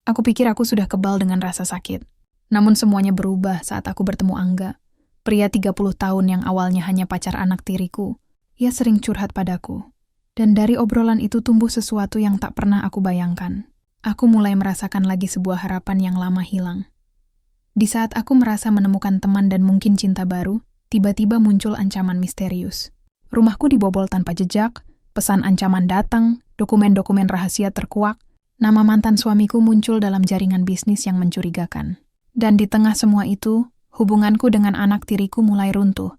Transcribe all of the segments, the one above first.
Aku pikir aku sudah kebal dengan rasa sakit. Namun semuanya berubah saat aku bertemu Angga. Pria 30 tahun yang awalnya hanya pacar anak tiriku. Ia sering curhat padaku. Dan dari obrolan itu tumbuh sesuatu yang tak pernah aku bayangkan. Aku mulai merasakan lagi sebuah harapan yang lama hilang. Di saat aku merasa menemukan teman dan mungkin cinta baru, tiba-tiba muncul ancaman misterius. Rumahku dibobol tanpa jejak, pesan ancaman datang, dokumen-dokumen rahasia terkuak, nama mantan suamiku muncul dalam jaringan bisnis yang mencurigakan. Dan di tengah semua itu, hubunganku dengan anak tiriku mulai runtuh.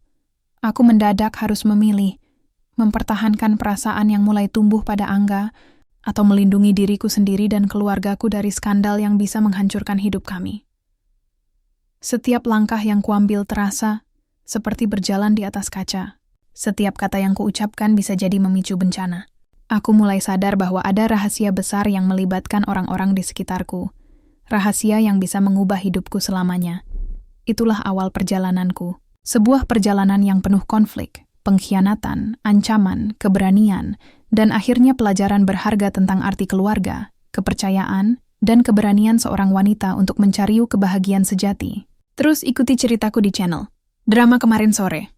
Aku mendadak harus memilih, mempertahankan perasaan yang mulai tumbuh pada Angga, atau melindungi diriku sendiri dan keluargaku dari skandal yang bisa menghancurkan hidup kami. Setiap langkah yang kuambil terasa seperti berjalan di atas kaca. Setiap kata yang kuucapkan bisa jadi memicu bencana. Aku mulai sadar bahwa ada rahasia besar yang melibatkan orang-orang di sekitarku. Rahasia yang bisa mengubah hidupku selamanya. Itulah awal perjalananku. Sebuah perjalanan yang penuh konflik, pengkhianatan, ancaman, keberanian, dan akhirnya pelajaran berharga tentang arti keluarga, kepercayaan, dan keberanian seorang wanita untuk mencari kebahagiaan sejati. Terus ikuti ceritaku di channel Drama Kemarin Sore.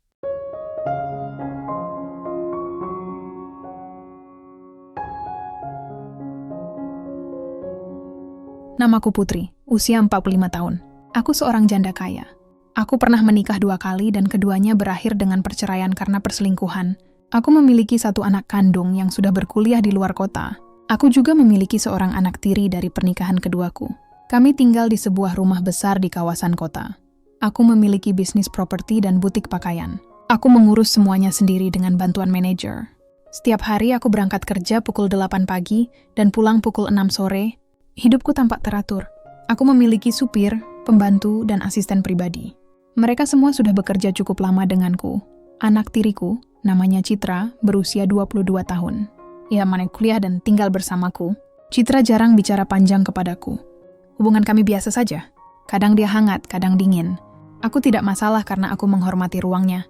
Namaku Putri, usia 45 tahun. Aku seorang janda kaya. Aku pernah menikah 2 kali dan keduanya berakhir dengan perceraian karena perselingkuhan. Aku memiliki 1 anak kandung yang sudah berkuliah di luar kota. Aku juga memiliki seorang anak tiri dari pernikahan keduaku. Kami tinggal di sebuah rumah besar di kawasan kota. Aku memiliki bisnis properti dan butik pakaian. Aku mengurus semuanya sendiri dengan bantuan manajer. Setiap hari aku berangkat kerja pukul 8 pagi dan pulang pukul 6 sore. Hidupku tampak teratur. Aku memiliki supir, pembantu, dan asisten pribadi. Mereka semua sudah bekerja cukup lama denganku. Anak tiriku, namanya Citra, berusia 22 tahun. Ia masih kuliah dan tinggal bersamaku. Citra jarang bicara panjang kepadaku. Hubungan kami biasa saja. Kadang dia hangat, kadang dingin. Aku tidak masalah karena aku menghormati ruangnya.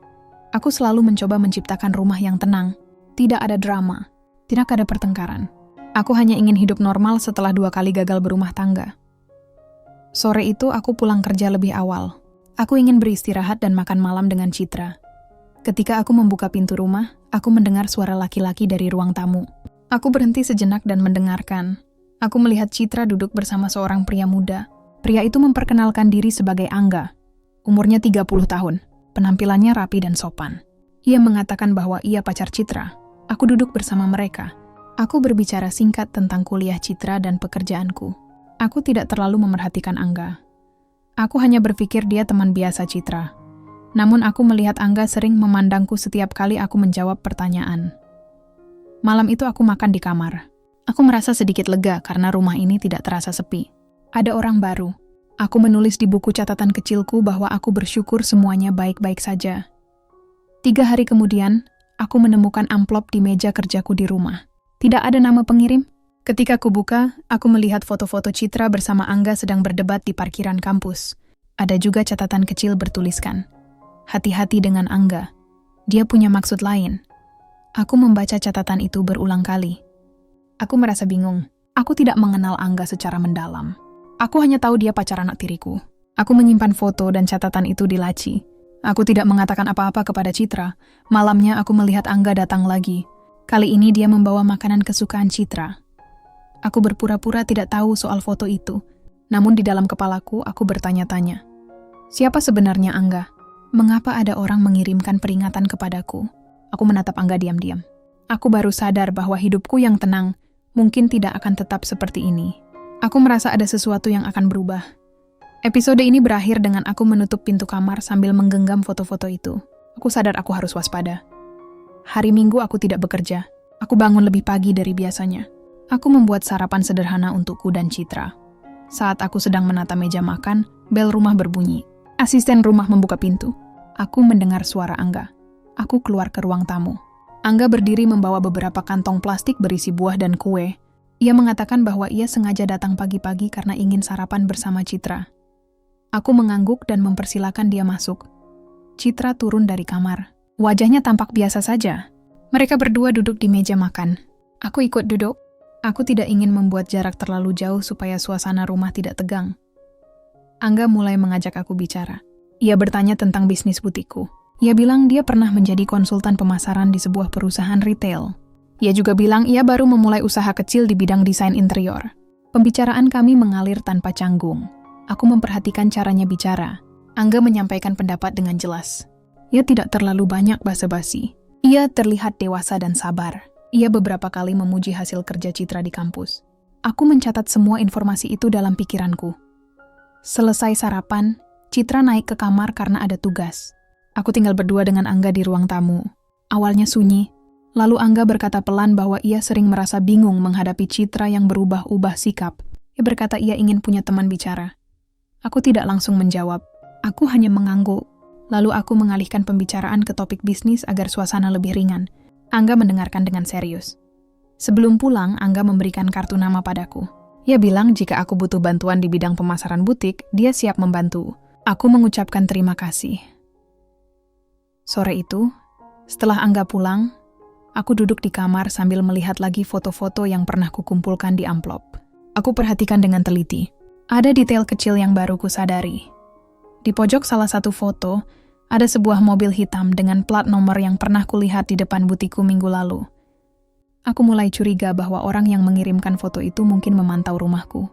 Aku selalu mencoba menciptakan rumah yang tenang. Tidak ada drama. Tidak ada pertengkaran. Aku hanya ingin hidup normal setelah 2 kali gagal berumah tangga. Sore itu aku pulang kerja lebih awal. Aku ingin beristirahat dan makan malam dengan Citra. Ketika aku membuka pintu rumah, aku mendengar suara laki-laki dari ruang tamu. Aku berhenti sejenak dan mendengarkan. Aku melihat Citra duduk bersama seorang pria muda. Pria itu memperkenalkan diri sebagai Angga. Umurnya 30 tahun. Penampilannya rapi dan sopan. Ia mengatakan bahwa ia pacar Citra. Aku duduk bersama mereka. Aku berbicara singkat tentang kuliah Citra dan pekerjaanku. Aku tidak terlalu memerhatikan Angga. Aku hanya berpikir dia teman biasa Citra. Namun aku melihat Angga sering memandangku setiap kali aku menjawab pertanyaan. Malam itu aku makan di kamar. Aku merasa sedikit lega karena rumah ini tidak terasa sepi. Ada orang baru. Aku menulis di buku catatan kecilku bahwa aku bersyukur semuanya baik-baik saja. 3 hari kemudian, aku menemukan amplop di meja kerjaku di rumah. Tidak ada nama pengirim. Ketika aku buka, aku melihat foto-foto Citra bersama Angga sedang berdebat di parkiran kampus. Ada juga catatan kecil bertuliskan, "Hati-hati dengan Angga. Dia punya maksud lain." Aku membaca catatan itu berulang kali. Aku merasa bingung. Aku tidak mengenal Angga secara mendalam. Aku hanya tahu dia pacar anak tiriku. Aku menyimpan foto dan catatan itu di laci. Aku tidak mengatakan apa-apa kepada Citra. Malamnya aku melihat Angga datang lagi. Kali ini dia membawa makanan kesukaan Citra. Aku berpura-pura tidak tahu soal foto itu. Namun di dalam kepalaku, aku bertanya-tanya. Siapa sebenarnya Angga? Mengapa ada orang mengirimkan peringatan kepadaku? Aku menatap Angga diam-diam. Aku baru sadar bahwa hidupku yang tenang mungkin tidak akan tetap seperti ini. Aku merasa ada sesuatu yang akan berubah. Episode ini berakhir dengan aku menutup pintu kamar sambil menggenggam foto-foto itu. Aku sadar aku harus waspada. Hari Minggu aku tidak bekerja. Aku bangun lebih pagi dari biasanya. Aku membuat sarapan sederhana untukku dan Citra. Saat aku sedang menata meja makan, bel rumah berbunyi. Asisten rumah membuka pintu. Aku mendengar suara Angga. Aku keluar ke ruang tamu. Angga berdiri membawa beberapa kantong plastik berisi buah dan kue. Ia mengatakan bahwa ia sengaja datang pagi-pagi karena ingin sarapan bersama Citra. Aku mengangguk dan mempersilakan dia masuk. Citra turun dari kamar. Wajahnya tampak biasa saja. Mereka berdua duduk di meja makan. Aku ikut duduk. Aku tidak ingin membuat jarak terlalu jauh supaya suasana rumah tidak tegang. Angga mulai mengajak aku bicara. Ia bertanya tentang bisnis butikku. Ia bilang dia pernah menjadi konsultan pemasaran di sebuah perusahaan retail. Ia juga bilang ia baru memulai usaha kecil di bidang desain interior. Pembicaraan kami mengalir tanpa canggung. Aku memperhatikan caranya bicara. Angga menyampaikan pendapat dengan jelas. Ia tidak terlalu banyak basa-basi. Ia terlihat dewasa dan sabar. Ia beberapa kali memuji hasil kerja Citra di kampus. Aku mencatat semua informasi itu dalam pikiranku. Selesai sarapan, Citra naik ke kamar karena ada tugas. Aku tinggal berdua dengan Angga di ruang tamu. Awalnya sunyi, lalu Angga berkata pelan bahwa ia sering merasa bingung menghadapi Citra yang berubah-ubah sikap. Ia berkata ia ingin punya teman bicara. Aku tidak langsung menjawab. Aku hanya mengangguk. Lalu aku mengalihkan pembicaraan ke topik bisnis agar suasana lebih ringan. Angga mendengarkan dengan serius. Sebelum pulang, Angga memberikan kartu nama padaku. Ia bilang jika aku butuh bantuan di bidang pemasaran butik, dia siap membantu. Aku mengucapkan terima kasih. Sore itu, setelah Angga pulang, aku duduk di kamar sambil melihat lagi foto-foto yang pernah kukumpulkan di amplop. Aku perhatikan dengan teliti. Ada detail kecil yang baru kusadari. Di pojok salah satu foto, ada sebuah mobil hitam dengan plat nomor yang pernah kulihat di depan butikku minggu lalu. Aku mulai curiga bahwa orang yang mengirimkan foto itu mungkin memantau rumahku.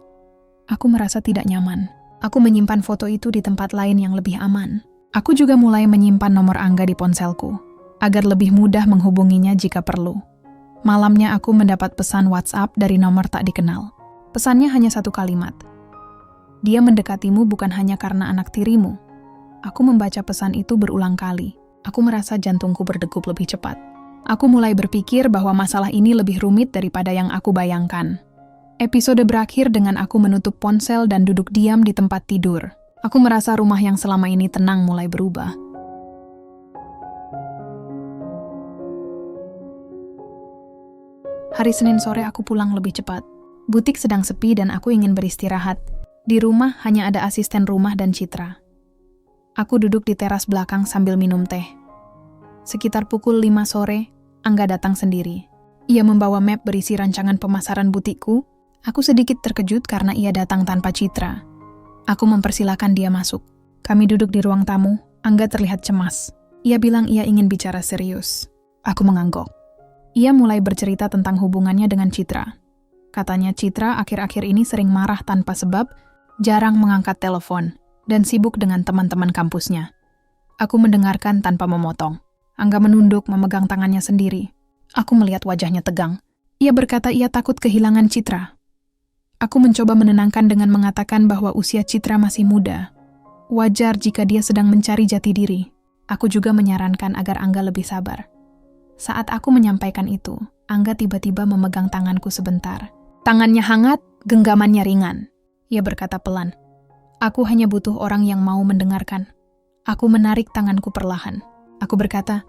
Aku merasa tidak nyaman. Aku menyimpan foto itu di tempat lain yang lebih aman. Aku juga mulai menyimpan nomor Angga di ponselku, agar lebih mudah menghubunginya jika perlu. Malamnya aku mendapat pesan WhatsApp dari nomor tak dikenal. Pesannya hanya satu kalimat. Dia mendekatimu bukan hanya karena anak tirimu. Aku membaca pesan itu berulang kali. Aku merasa jantungku berdegup lebih cepat. Aku mulai berpikir bahwa masalah ini lebih rumit daripada yang aku bayangkan. Episode berakhir dengan aku menutup ponsel dan duduk diam di tempat tidur. Aku merasa rumah yang selama ini tenang mulai berubah. Hari Senin sore aku pulang lebih cepat. Butik sedang sepi dan aku ingin beristirahat. Di rumah hanya ada asisten rumah dan Citra. Aku duduk di teras belakang sambil minum teh. Sekitar pukul 5 sore, Angga datang sendiri. Ia membawa map berisi rancangan pemasaran butikku. Aku sedikit terkejut karena ia datang tanpa Citra. Aku mempersilahkan dia masuk. Kami duduk di ruang tamu. Angga terlihat cemas. Ia bilang ia ingin bicara serius. Aku mengangguk. Ia mulai bercerita tentang hubungannya dengan Citra. Katanya Citra akhir-akhir ini sering marah tanpa sebab, jarang mengangkat telepon, dan sibuk dengan teman-teman kampusnya. Aku mendengarkan tanpa memotong. Angga menunduk memegang tangannya sendiri. Aku melihat wajahnya tegang. Ia berkata ia takut kehilangan Citra. Aku mencoba menenangkan dengan mengatakan bahwa usia Citra masih muda. Wajar jika dia sedang mencari jati diri. Aku juga menyarankan agar Angga lebih sabar. Saat aku menyampaikan itu, Angga tiba-tiba memegang tanganku sebentar. Tangannya hangat, genggamannya ringan. Ia berkata pelan. Aku hanya butuh orang yang mau mendengarkan. Aku menarik tanganku perlahan. Aku berkata,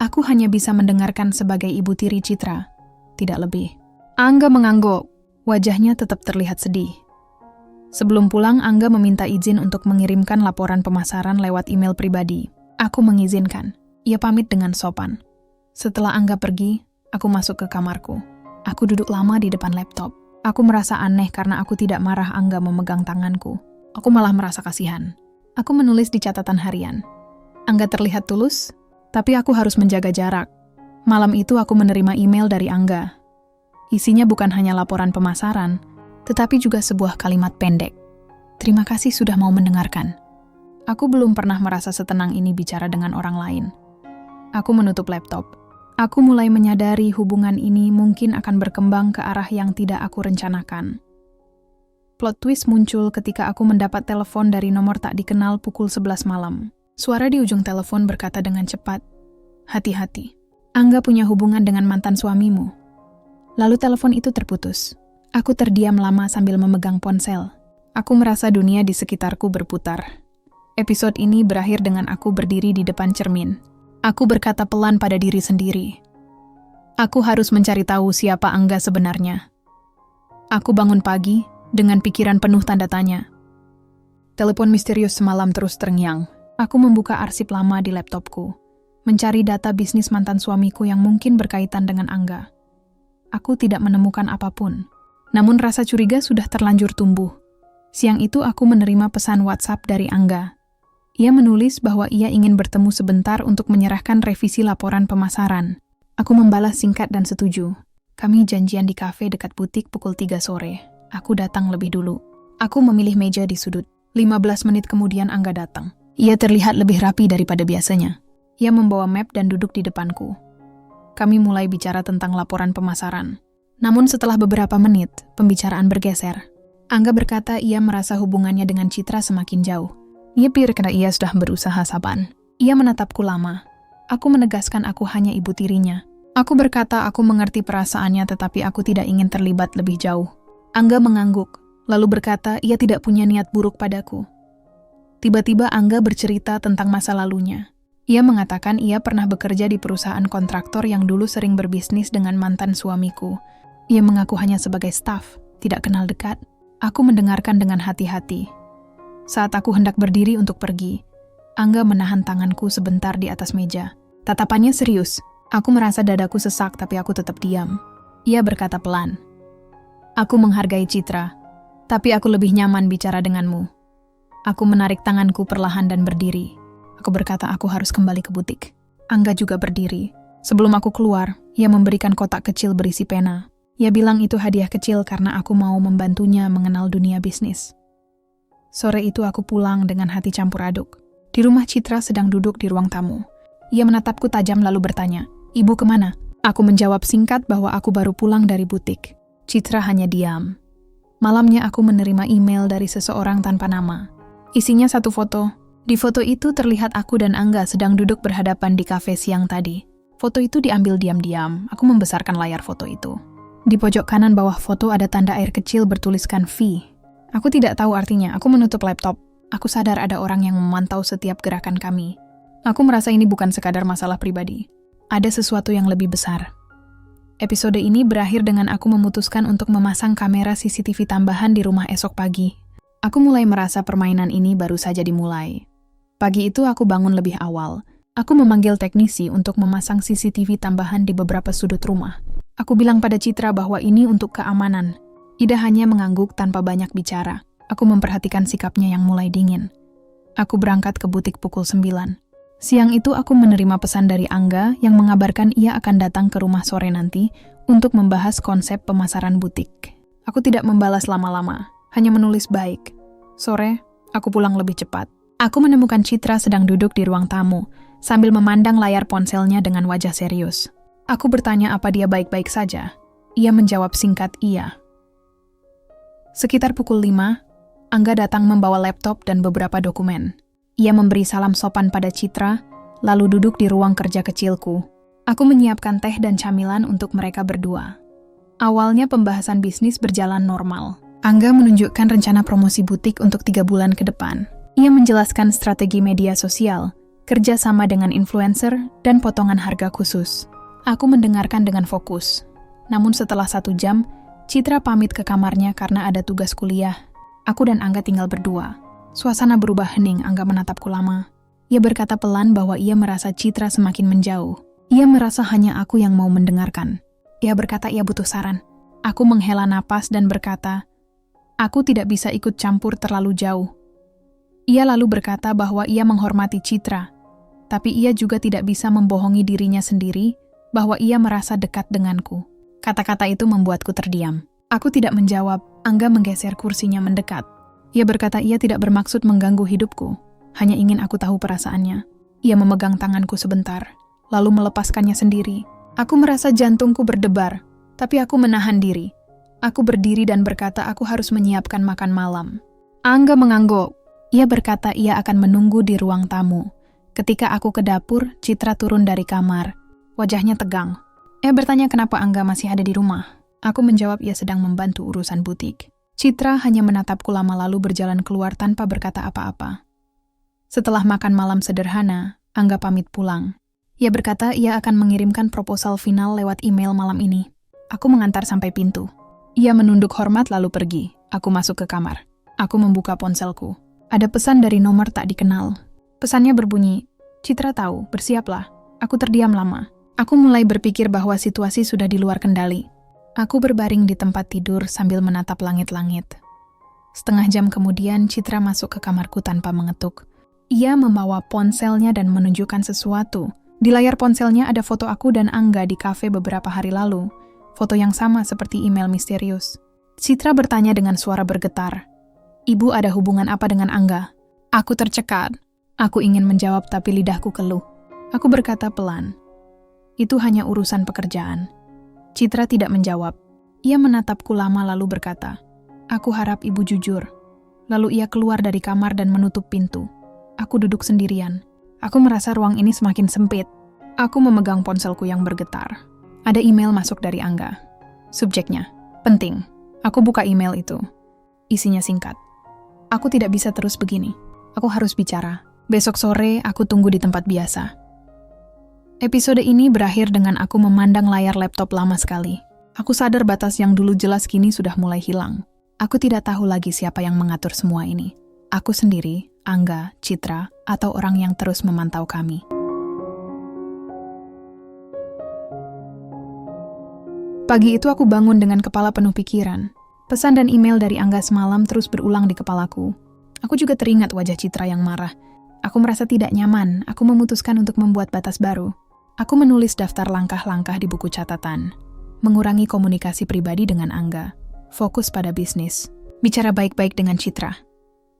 aku hanya bisa mendengarkan sebagai ibu tiri Citra, tidak lebih. Angga mengangguk, wajahnya tetap terlihat sedih. Sebelum pulang, Angga meminta izin untuk mengirimkan laporan pemasaran lewat email pribadi. Aku mengizinkan. Ia pamit dengan sopan. Setelah Angga pergi, aku masuk ke kamarku. Aku duduk lama di depan laptop. Aku merasa aneh karena aku tidak marah Angga memegang tanganku. Aku malah merasa kasihan. Aku menulis di catatan harian. Angga terlihat tulus, tapi aku harus menjaga jarak. Malam itu aku menerima email dari Angga. Isinya bukan hanya laporan pemasaran, tetapi juga sebuah kalimat pendek. Terima kasih sudah mau mendengarkan. Aku belum pernah merasa setenang ini bicara dengan orang lain. Aku menutup laptop. Aku mulai menyadari hubungan ini mungkin akan berkembang ke arah yang tidak aku rencanakan. Plot twist muncul ketika aku mendapat telepon dari nomor tak dikenal pukul 11 malam. Suara di ujung telepon berkata dengan cepat, "Hati-hati. Angga punya hubungan dengan mantan suamimu." Lalu telepon itu terputus. Aku terdiam lama sambil memegang ponsel. Aku merasa dunia di sekitarku berputar. Episode ini berakhir dengan aku berdiri di depan cermin. Aku berkata pelan pada diri sendiri. Aku harus mencari tahu siapa Angga sebenarnya. Aku bangun pagi dengan pikiran penuh tanda tanya. Telepon misterius semalam terus terngiang. Aku membuka arsip lama di laptopku, mencari data bisnis mantan suamiku yang mungkin berkaitan dengan Angga. Aku tidak menemukan apapun. Namun rasa curiga sudah terlanjur tumbuh. Siang itu aku menerima pesan WhatsApp dari Angga. Ia menulis bahwa ia ingin bertemu sebentar untuk menyerahkan revisi laporan pemasaran. Aku membalas singkat dan setuju. Kami janjian di kafe dekat butik pukul 3 sore. Aku datang lebih dulu. Aku memilih meja di sudut. 15 menit kemudian Angga datang. Ia terlihat lebih rapi daripada biasanya. Ia membawa map dan duduk di depanku. Kami mulai bicara tentang laporan pemasaran. Namun setelah beberapa menit, pembicaraan bergeser. Angga berkata ia merasa hubungannya dengan Citra semakin jauh. Ia pikir karena ia sudah berusaha sabar. Ia menatapku lama. Aku menegaskan aku hanya ibu tirinya. Aku berkata aku mengerti perasaannya tetapi aku tidak ingin terlibat lebih jauh. Angga mengangguk, lalu berkata ia tidak punya niat buruk padaku. Tiba-tiba Angga bercerita tentang masa lalunya. Ia mengatakan ia pernah bekerja di perusahaan kontraktor yang dulu sering berbisnis dengan mantan suamiku. Ia mengaku hanya sebagai staf, tidak kenal dekat. Aku mendengarkan dengan hati-hati. Saat aku hendak berdiri untuk pergi, Angga menahan tanganku sebentar di atas meja. Tatapannya serius. Aku merasa dadaku sesak tapi aku tetap diam. Ia berkata pelan. Aku menghargai Citra, tapi aku lebih nyaman bicara denganmu. Aku menarik tanganku perlahan dan berdiri. Aku berkata aku harus kembali ke butik. Angga juga berdiri. Sebelum aku keluar, ia memberikan kotak kecil berisi pena. Ia bilang itu hadiah kecil karena aku mau membantunya mengenal dunia bisnis. Sore itu aku pulang dengan hati campur aduk. Di rumah Citra sedang duduk di ruang tamu. Ia menatapku tajam lalu bertanya, "Ibu kemana?" Aku menjawab singkat bahwa aku baru pulang dari butik. Citra hanya diam. Malamnya aku menerima email dari seseorang tanpa nama. Isinya satu foto. Di foto itu terlihat aku dan Angga sedang duduk berhadapan di kafe siang tadi. Foto itu diambil diam-diam. Aku membesarkan layar foto itu. Di pojok kanan bawah foto ada tanda air kecil bertuliskan V. Aku tidak tahu artinya. Aku menutup laptop. Aku sadar ada orang yang memantau setiap gerakan kami. Aku merasa ini bukan sekadar masalah pribadi. Ada sesuatu yang lebih besar. Episode ini berakhir dengan aku memutuskan untuk memasang kamera CCTV tambahan di rumah esok pagi. Aku mulai merasa permainan ini baru saja dimulai. Pagi itu aku bangun lebih awal. Aku memanggil teknisi untuk memasang CCTV tambahan di beberapa sudut rumah. Aku bilang pada Citra bahwa ini untuk keamanan. Ida hanya mengangguk tanpa banyak bicara. Aku memperhatikan sikapnya yang mulai dingin. Aku berangkat ke butik pukul 9. Siang itu aku menerima pesan dari Angga yang mengabarkan ia akan datang ke rumah sore nanti untuk membahas konsep pemasaran butik. Aku tidak membalas lama-lama, hanya menulis baik. Sore, aku pulang lebih cepat. Aku menemukan Citra sedang duduk di ruang tamu, sambil memandang layar ponselnya dengan wajah serius. Aku bertanya apa dia baik-baik saja. Ia menjawab singkat iya. Sekitar pukul 5, Angga datang membawa laptop dan beberapa dokumen. Ia memberi salam sopan pada Citra, lalu duduk di ruang kerja kecilku. Aku menyiapkan teh dan camilan untuk mereka berdua. Awalnya pembahasan bisnis berjalan normal. Angga menunjukkan rencana promosi butik untuk 3 bulan ke depan. Ia menjelaskan strategi media sosial, kerja sama dengan influencer, dan potongan harga khusus. Aku mendengarkan dengan fokus. Namun setelah 1 jam, Citra pamit ke kamarnya karena ada tugas kuliah. Aku dan Angga tinggal berdua. Suasana berubah hening. Angga menatapku lama. Ia berkata pelan bahwa ia merasa Citra semakin menjauh. Ia merasa hanya aku yang mau mendengarkan. Ia berkata ia butuh saran. Aku menghela napas dan berkata, aku tidak bisa ikut campur terlalu jauh. Ia lalu berkata bahwa ia menghormati Citra, tapi ia juga tidak bisa membohongi dirinya sendiri bahwa ia merasa dekat denganku. Kata-kata itu membuatku terdiam. Aku tidak menjawab. Angga menggeser kursinya mendekat. Ia berkata ia tidak bermaksud mengganggu hidupku, hanya ingin aku tahu perasaannya. Ia memegang tanganku sebentar, lalu melepaskannya sendiri. Aku merasa jantungku berdebar, tapi aku menahan diri. Aku berdiri dan berkata aku harus menyiapkan makan malam. Angga mengangguk. Ia berkata ia akan menunggu di ruang tamu. Ketika aku ke dapur, Citra turun dari kamar. Wajahnya tegang. Ia bertanya kenapa Angga masih ada di rumah. Aku menjawab ia sedang membantu urusan butik. Citra hanya menatapku lama lalu berjalan keluar tanpa berkata apa-apa. Setelah makan malam sederhana, Angga pamit pulang. Ia berkata ia akan mengirimkan proposal final lewat email malam ini. Aku mengantar sampai pintu. Ia menunduk hormat lalu pergi. Aku masuk ke kamar. Aku membuka ponselku. Ada pesan dari nomor tak dikenal. Pesannya berbunyi, Citra tahu, bersiaplah. Aku terdiam lama. Aku mulai berpikir bahwa situasi sudah di luar kendali. Aku berbaring di tempat tidur sambil menatap langit-langit. Setengah jam kemudian, Citra masuk ke kamarku tanpa mengetuk. Ia membawa ponselnya dan menunjukkan sesuatu. Di layar ponselnya ada foto aku dan Angga di kafe beberapa hari lalu. Foto yang sama seperti email misterius. Citra bertanya dengan suara bergetar. Ibu ada hubungan apa dengan Angga? Aku tercekat. Aku ingin menjawab tapi lidahku keluh. Aku berkata pelan. Itu hanya urusan pekerjaan. Citra tidak menjawab. Ia menatapku lama lalu berkata, aku harap ibu jujur. Lalu ia keluar dari kamar dan menutup pintu. Aku duduk sendirian. Aku merasa ruang ini semakin sempit. Aku memegang ponselku yang bergetar. Ada email masuk dari Angga. Subjeknya, penting. Aku buka email itu. Isinya singkat. Aku tidak bisa terus begini. Aku harus bicara. Besok sore aku tunggu di tempat biasa. Episode ini berakhir dengan aku memandang layar laptop lama sekali. Aku sadar batas yang dulu jelas kini sudah mulai hilang. Aku tidak tahu lagi siapa yang mengatur semua ini. Aku sendiri, Angga, Citra, atau orang yang terus memantau kami. Pagi itu aku bangun dengan kepala penuh pikiran. Pesan dan email dari Angga semalam terus berulang di kepalaku. Aku juga teringat wajah Citra yang marah. Aku merasa tidak nyaman. Aku memutuskan untuk membuat batas baru. Aku menulis daftar langkah-langkah di buku catatan. Mengurangi komunikasi pribadi dengan Angga. Fokus pada bisnis. Bicara baik-baik dengan Citra.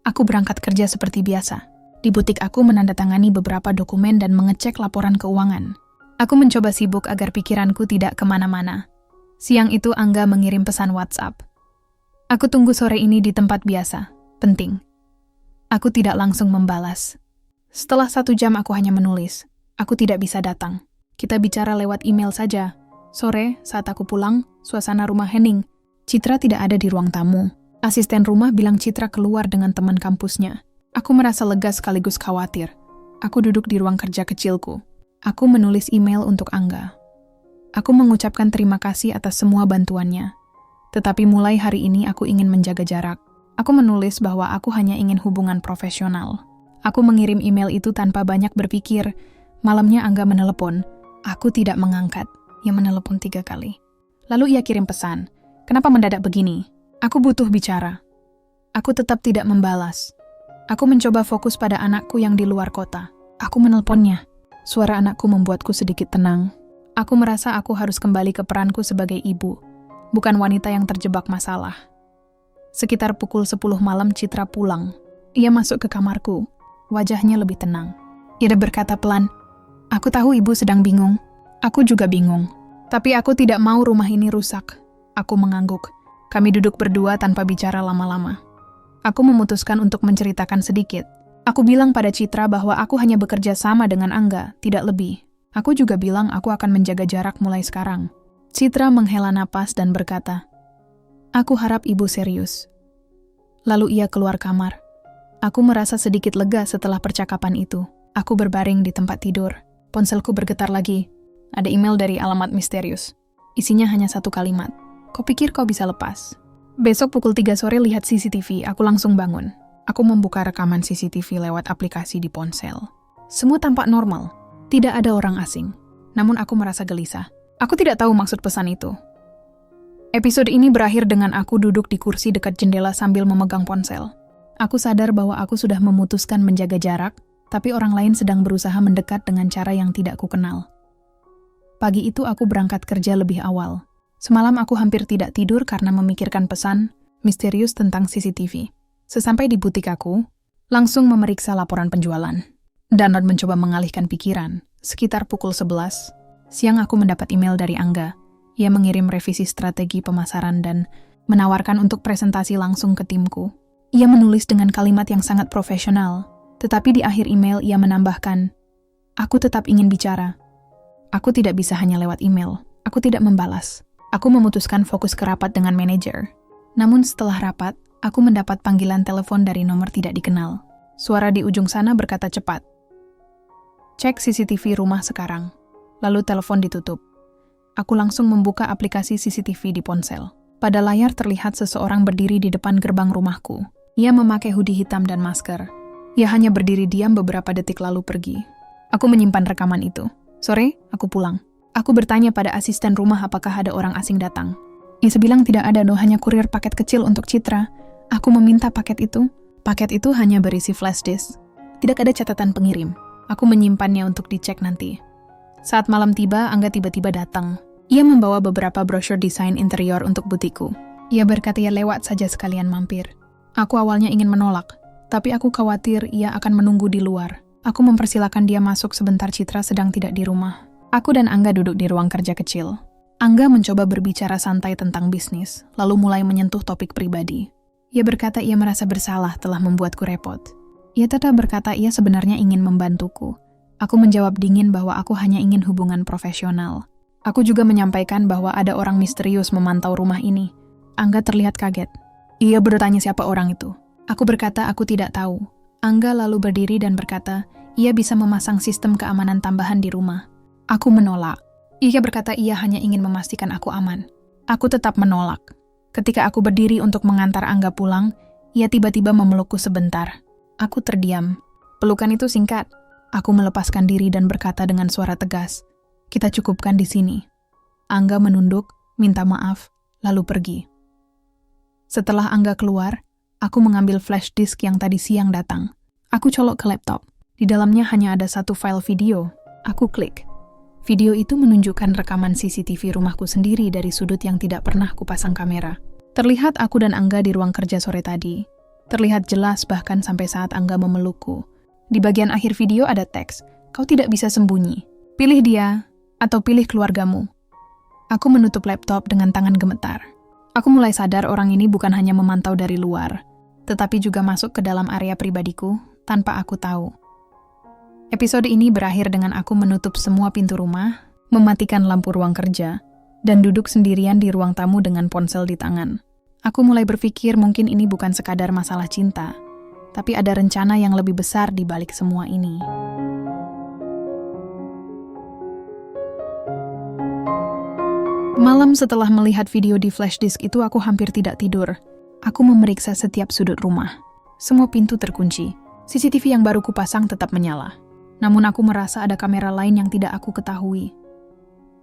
Aku berangkat kerja seperti biasa. Di butik aku menandatangani beberapa dokumen dan mengecek laporan keuangan. Aku mencoba sibuk agar pikiranku tidak kemana-mana. Siang itu Angga mengirim pesan WhatsApp. Aku tunggu sore ini di tempat biasa. Penting. Aku tidak langsung membalas. Setelah 1 jam aku hanya menulis. Aku tidak bisa datang. Kita bicara lewat email saja. Sore, saat aku pulang, suasana rumah hening. Citra tidak ada di ruang tamu. Asisten rumah bilang Citra keluar dengan teman kampusnya. Aku merasa lega sekaligus khawatir. Aku duduk di ruang kerja kecilku. Aku menulis email untuk Angga. Aku mengucapkan terima kasih atas semua bantuannya. Tetapi mulai hari ini aku ingin menjaga jarak. Aku menulis bahwa aku hanya ingin hubungan profesional. Aku mengirim email itu tanpa banyak berpikir. Malamnya Angga menelepon. Aku tidak mengangkat. Ia menelepon 3 kali. Lalu ia kirim pesan. Kenapa mendadak begini? Aku butuh bicara. Aku tetap tidak membalas. Aku mencoba fokus pada anakku yang di luar kota. Aku menelponnya. Suara anakku membuatku sedikit tenang. Aku merasa aku harus kembali ke peranku sebagai ibu, bukan wanita yang terjebak masalah. Sekitar pukul 10 malam Citra pulang. Ia masuk ke kamarku. Wajahnya lebih tenang. Ia berkata pelan, aku tahu ibu sedang bingung. Aku juga bingung. Tapi aku tidak mau rumah ini rusak. Aku mengangguk. Kami duduk berdua tanpa bicara lama-lama. Aku memutuskan untuk menceritakan sedikit. Aku bilang pada Citra bahwa aku hanya bekerja sama dengan Angga, tidak lebih. Aku juga bilang aku akan menjaga jarak mulai sekarang. Citra menghela napas dan berkata, aku harap ibu serius. Lalu ia keluar kamar. Aku merasa sedikit lega setelah percakapan itu. Aku berbaring di tempat tidur. Ponselku bergetar lagi. Ada email dari alamat misterius. Isinya hanya 1 kalimat. Kau pikir kau bisa lepas? Besok pukul 3 sore lihat CCTV, aku langsung bangun. Aku membuka rekaman CCTV lewat aplikasi di ponsel. Semua tampak normal. Tidak ada orang asing. Namun aku merasa gelisah. Aku tidak tahu maksud pesan itu. Episode ini berakhir dengan aku duduk di kursi dekat jendela sambil memegang ponsel. Aku sadar bahwa aku sudah memutuskan menjaga jarak, tapi orang lain sedang berusaha mendekat dengan cara yang tidak kukenal. Pagi itu aku berangkat kerja lebih awal. Semalam aku hampir tidak tidur karena memikirkan pesan misterius tentang CCTV. Sesampai di butik aku, langsung memeriksa laporan penjualan. Dan mencoba mengalihkan pikiran. Sekitar pukul 11, siang aku mendapat email dari Angga. Ia mengirim revisi strategi pemasaran dan menawarkan untuk presentasi langsung ke timku. Ia menulis dengan kalimat yang sangat profesional, tetapi di akhir email ia menambahkan, aku tetap ingin bicara. Aku tidak bisa hanya lewat email. Aku tidak membalas. Aku memutuskan fokus ke rapat dengan manajer. Namun setelah rapat, aku mendapat panggilan telepon dari nomor tidak dikenal. Suara di ujung sana berkata cepat. Cek CCTV rumah sekarang. Lalu telepon ditutup. Aku langsung membuka aplikasi CCTV di ponsel. Pada layar terlihat seseorang berdiri di depan gerbang rumahku. Ia memakai hoodie hitam dan masker. Ia hanya berdiri diam beberapa detik lalu pergi. Aku menyimpan rekaman itu. Sore, aku pulang. Aku bertanya pada asisten rumah apakah ada orang asing datang. Ia bilang tidak ada hanya kurir paket kecil untuk Citra. Aku meminta paket itu. Paket itu hanya berisi flash disk. Tidak ada catatan pengirim. Aku menyimpannya untuk dicek nanti. Saat malam tiba, Angga tiba-tiba datang. Ia membawa beberapa brosur desain interior untuk butikku. Ia berkata ia lewat saja sekalian mampir. Aku awalnya ingin menolak, tapi aku khawatir ia akan menunggu di luar. Aku mempersilakan dia masuk sebentar Citra sedang tidak di rumah. Aku dan Angga duduk di ruang kerja kecil. Angga mencoba berbicara santai tentang bisnis, lalu mulai menyentuh topik pribadi. Ia berkata ia merasa bersalah telah membuatku repot. Ia tetap berkata ia sebenarnya ingin membantuku. Aku menjawab dingin bahwa aku hanya ingin hubungan profesional. Aku juga menyampaikan bahwa ada orang misterius memantau rumah ini. Angga terlihat kaget. Ia bertanya siapa orang itu. Aku berkata aku tidak tahu. Angga lalu berdiri dan berkata, ia bisa memasang sistem keamanan tambahan di rumah. Aku menolak. Ia berkata ia hanya ingin memastikan aku aman. Aku tetap menolak. Ketika aku berdiri untuk mengantar Angga pulang, ia tiba-tiba memelukku sebentar. Aku terdiam. Pelukan itu singkat. Aku melepaskan diri dan berkata dengan suara tegas, kita cukupkan di sini. Angga menunduk, minta maaf, lalu pergi. Setelah Angga keluar, aku mengambil flash disk yang tadi siang datang. Aku colok ke laptop. Di dalamnya hanya ada satu file video. Aku klik. Video itu menunjukkan rekaman CCTV rumahku sendiri dari sudut yang tidak pernah kupasang kamera. Terlihat aku dan Angga di ruang kerja sore tadi. Terlihat jelas bahkan sampai saat Angga memelukku. Di bagian akhir video ada teks, kau tidak bisa sembunyi. Pilih dia, atau pilih keluargamu. Aku menutup laptop dengan tangan gemetar. Aku mulai sadar orang ini bukan hanya memantau dari luar, tetapi juga masuk ke dalam area pribadiku tanpa aku tahu. Episode ini berakhir dengan aku menutup semua pintu rumah, mematikan lampu ruang kerja, dan duduk sendirian di ruang tamu dengan ponsel di tangan. Aku mulai berpikir mungkin ini bukan sekadar masalah cinta, tapi ada rencana yang lebih besar di balik semua ini. Malam setelah melihat video di flash disk itu aku hampir tidak tidur. Aku memeriksa setiap sudut rumah. Semua pintu terkunci. CCTV yang baru kupasang tetap menyala. Namun aku merasa ada kamera lain yang tidak aku ketahui.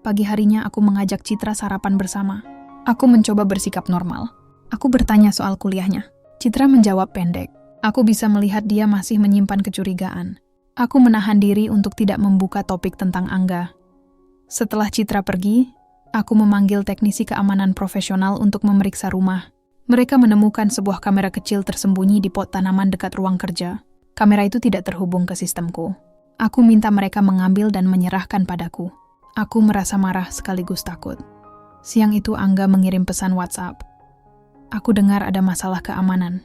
Pagi harinya aku mengajak Citra sarapan bersama. Aku mencoba bersikap normal. Aku bertanya soal kuliahnya. Citra menjawab pendek. Aku bisa melihat dia masih menyimpan kecurigaan. Aku menahan diri untuk tidak membuka topik tentang Angga. Setelah Citra pergi, aku memanggil teknisi keamanan profesional untuk memeriksa rumah. Mereka menemukan sebuah kamera kecil tersembunyi di pot tanaman dekat ruang kerja. Kamera itu tidak terhubung ke sistemku. Aku minta mereka mengambil dan menyerahkan padaku. Aku merasa marah sekaligus takut. Siang itu Angga mengirim pesan WhatsApp. Aku dengar ada masalah keamanan.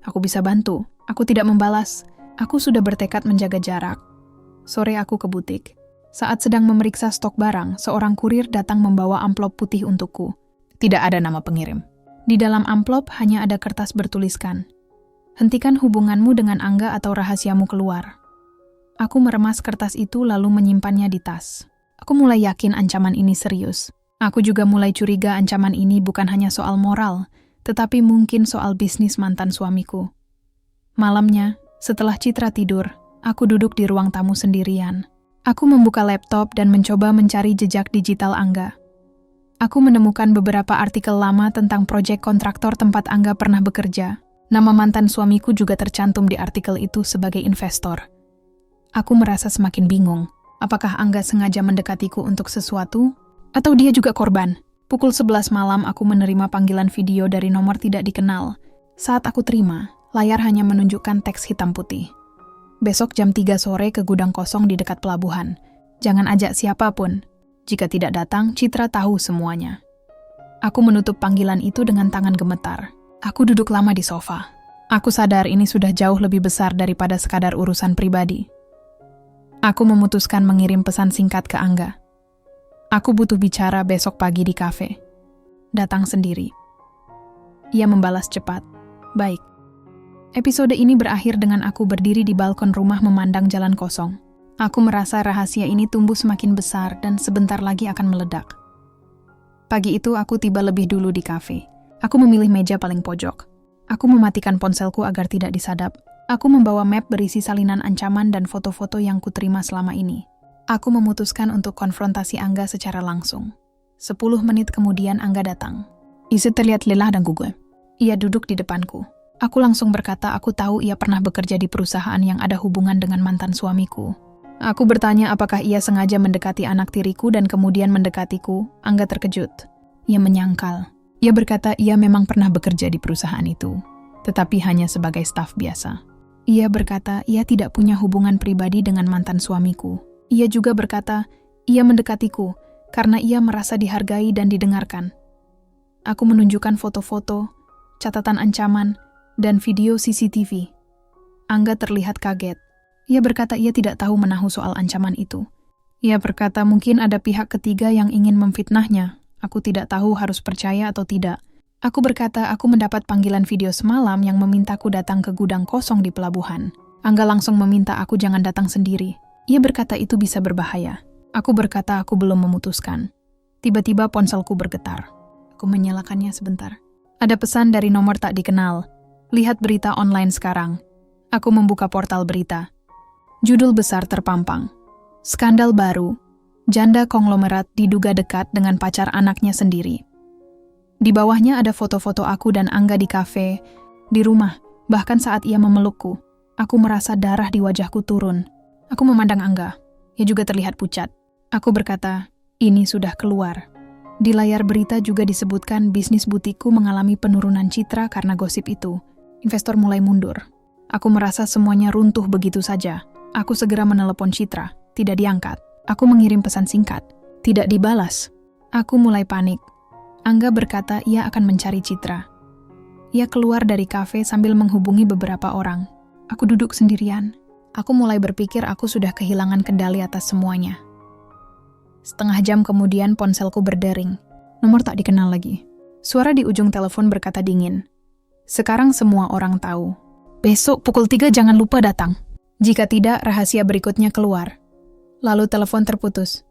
Aku bisa bantu. Aku tidak membalas. Aku sudah bertekad menjaga jarak. Sore aku ke butik. Saat sedang memeriksa stok barang, seorang kurir datang membawa amplop putih untukku. Tidak ada nama pengirim. Di dalam amplop hanya ada kertas bertuliskan, hentikan hubunganmu dengan Angga atau rahasiamu keluar. Aku meremas kertas itu lalu menyimpannya di tas. Aku mulai yakin ancaman ini serius. Aku juga mulai curiga ancaman ini bukan hanya soal moral, tetapi mungkin soal bisnis mantan suamiku. Malamnya, setelah Citra tidur, aku duduk di ruang tamu sendirian. Aku membuka laptop dan mencoba mencari jejak digital Angga. Aku menemukan beberapa artikel lama tentang proyek kontraktor tempat Angga pernah bekerja. Nama mantan suamiku juga tercantum di artikel itu sebagai investor. Aku merasa semakin bingung. Apakah Angga sengaja mendekatiku untuk sesuatu? Atau dia juga korban? Pukul 11 malam aku menerima panggilan video dari nomor tidak dikenal. Saat aku terima, layar hanya menunjukkan teks hitam putih. Besok jam 3 sore ke gudang kosong di dekat pelabuhan. Jangan ajak siapapun. Jika tidak datang, Citra tahu semuanya. Aku menutup panggilan itu dengan tangan gemetar. Aku duduk lama di sofa. Aku sadar ini sudah jauh lebih besar daripada sekadar urusan pribadi. Aku memutuskan mengirim pesan singkat ke Angga. Aku butuh bicara besok pagi di kafe. Datang sendiri. Ia membalas cepat. Baik. Episode ini berakhir dengan aku berdiri di balkon rumah memandang jalan kosong. Aku merasa rahasia ini tumbuh semakin besar dan sebentar lagi akan meledak. Pagi itu aku tiba lebih dulu di kafe. Aku memilih meja paling pojok. Aku mematikan ponselku agar tidak disadap. Aku membawa map berisi salinan ancaman dan foto-foto yang kuterima selama ini. Aku memutuskan untuk konfrontasi Angga secara langsung. 10 menit kemudian Angga datang. Izzy terlihat lelah dan gugup. Ia duduk di depanku. Aku langsung berkata aku tahu ia pernah bekerja di perusahaan yang ada hubungan dengan mantan suamiku. Aku bertanya apakah ia sengaja mendekati anak tiriku dan kemudian mendekatiku. Angga terkejut. Ia menyangkal. Ia berkata ia memang pernah bekerja di perusahaan itu, tetapi hanya sebagai staf biasa. Ia berkata ia tidak punya hubungan pribadi dengan mantan suamiku. Ia juga berkata ia mendekatiku karena ia merasa dihargai dan didengarkan. Aku menunjukkan foto-foto, catatan ancaman, dan video CCTV. Angga terlihat kaget. Ia berkata ia tidak tahu menahu soal ancaman itu. Ia berkata mungkin ada pihak ketiga yang ingin memfitnahnya. Aku tidak tahu harus percaya atau tidak. Aku berkata aku mendapat panggilan video semalam yang memintaku datang ke gudang kosong di pelabuhan. Angga langsung meminta aku jangan datang sendiri. Ia berkata itu bisa berbahaya. Aku berkata aku belum memutuskan. Tiba-tiba ponselku bergetar. Aku menyalakannya sebentar. Ada pesan dari nomor tak dikenal. Lihat berita online sekarang. Aku membuka portal berita. Judul besar terpampang. Skandal baru. Janda konglomerat diduga dekat dengan pacar anaknya sendiri. Di bawahnya ada foto-foto aku dan Angga di kafe, di rumah, bahkan saat ia memelukku. Aku merasa darah di wajahku turun. Aku memandang Angga. Ia juga terlihat pucat. Aku berkata, ini sudah keluar. Di layar berita juga disebutkan bisnis butikku mengalami penurunan citra karena gosip itu. Investor mulai mundur. Aku merasa semuanya runtuh begitu saja. Aku segera menelepon Citra. Tidak diangkat. Aku mengirim pesan singkat. Tidak dibalas. Aku mulai panik. Angga berkata ia akan mencari Citra. Ia keluar dari kafe sambil menghubungi beberapa orang. Aku duduk sendirian. Aku mulai berpikir aku sudah kehilangan kendali atas semuanya. Setengah jam kemudian ponselku berdering. Nomor tak dikenal lagi. Suara di ujung telepon berkata dingin. Sekarang semua orang tahu. Besok pukul 3 jangan lupa datang. Jika tidak, rahasia berikutnya keluar. Lalu telepon terputus.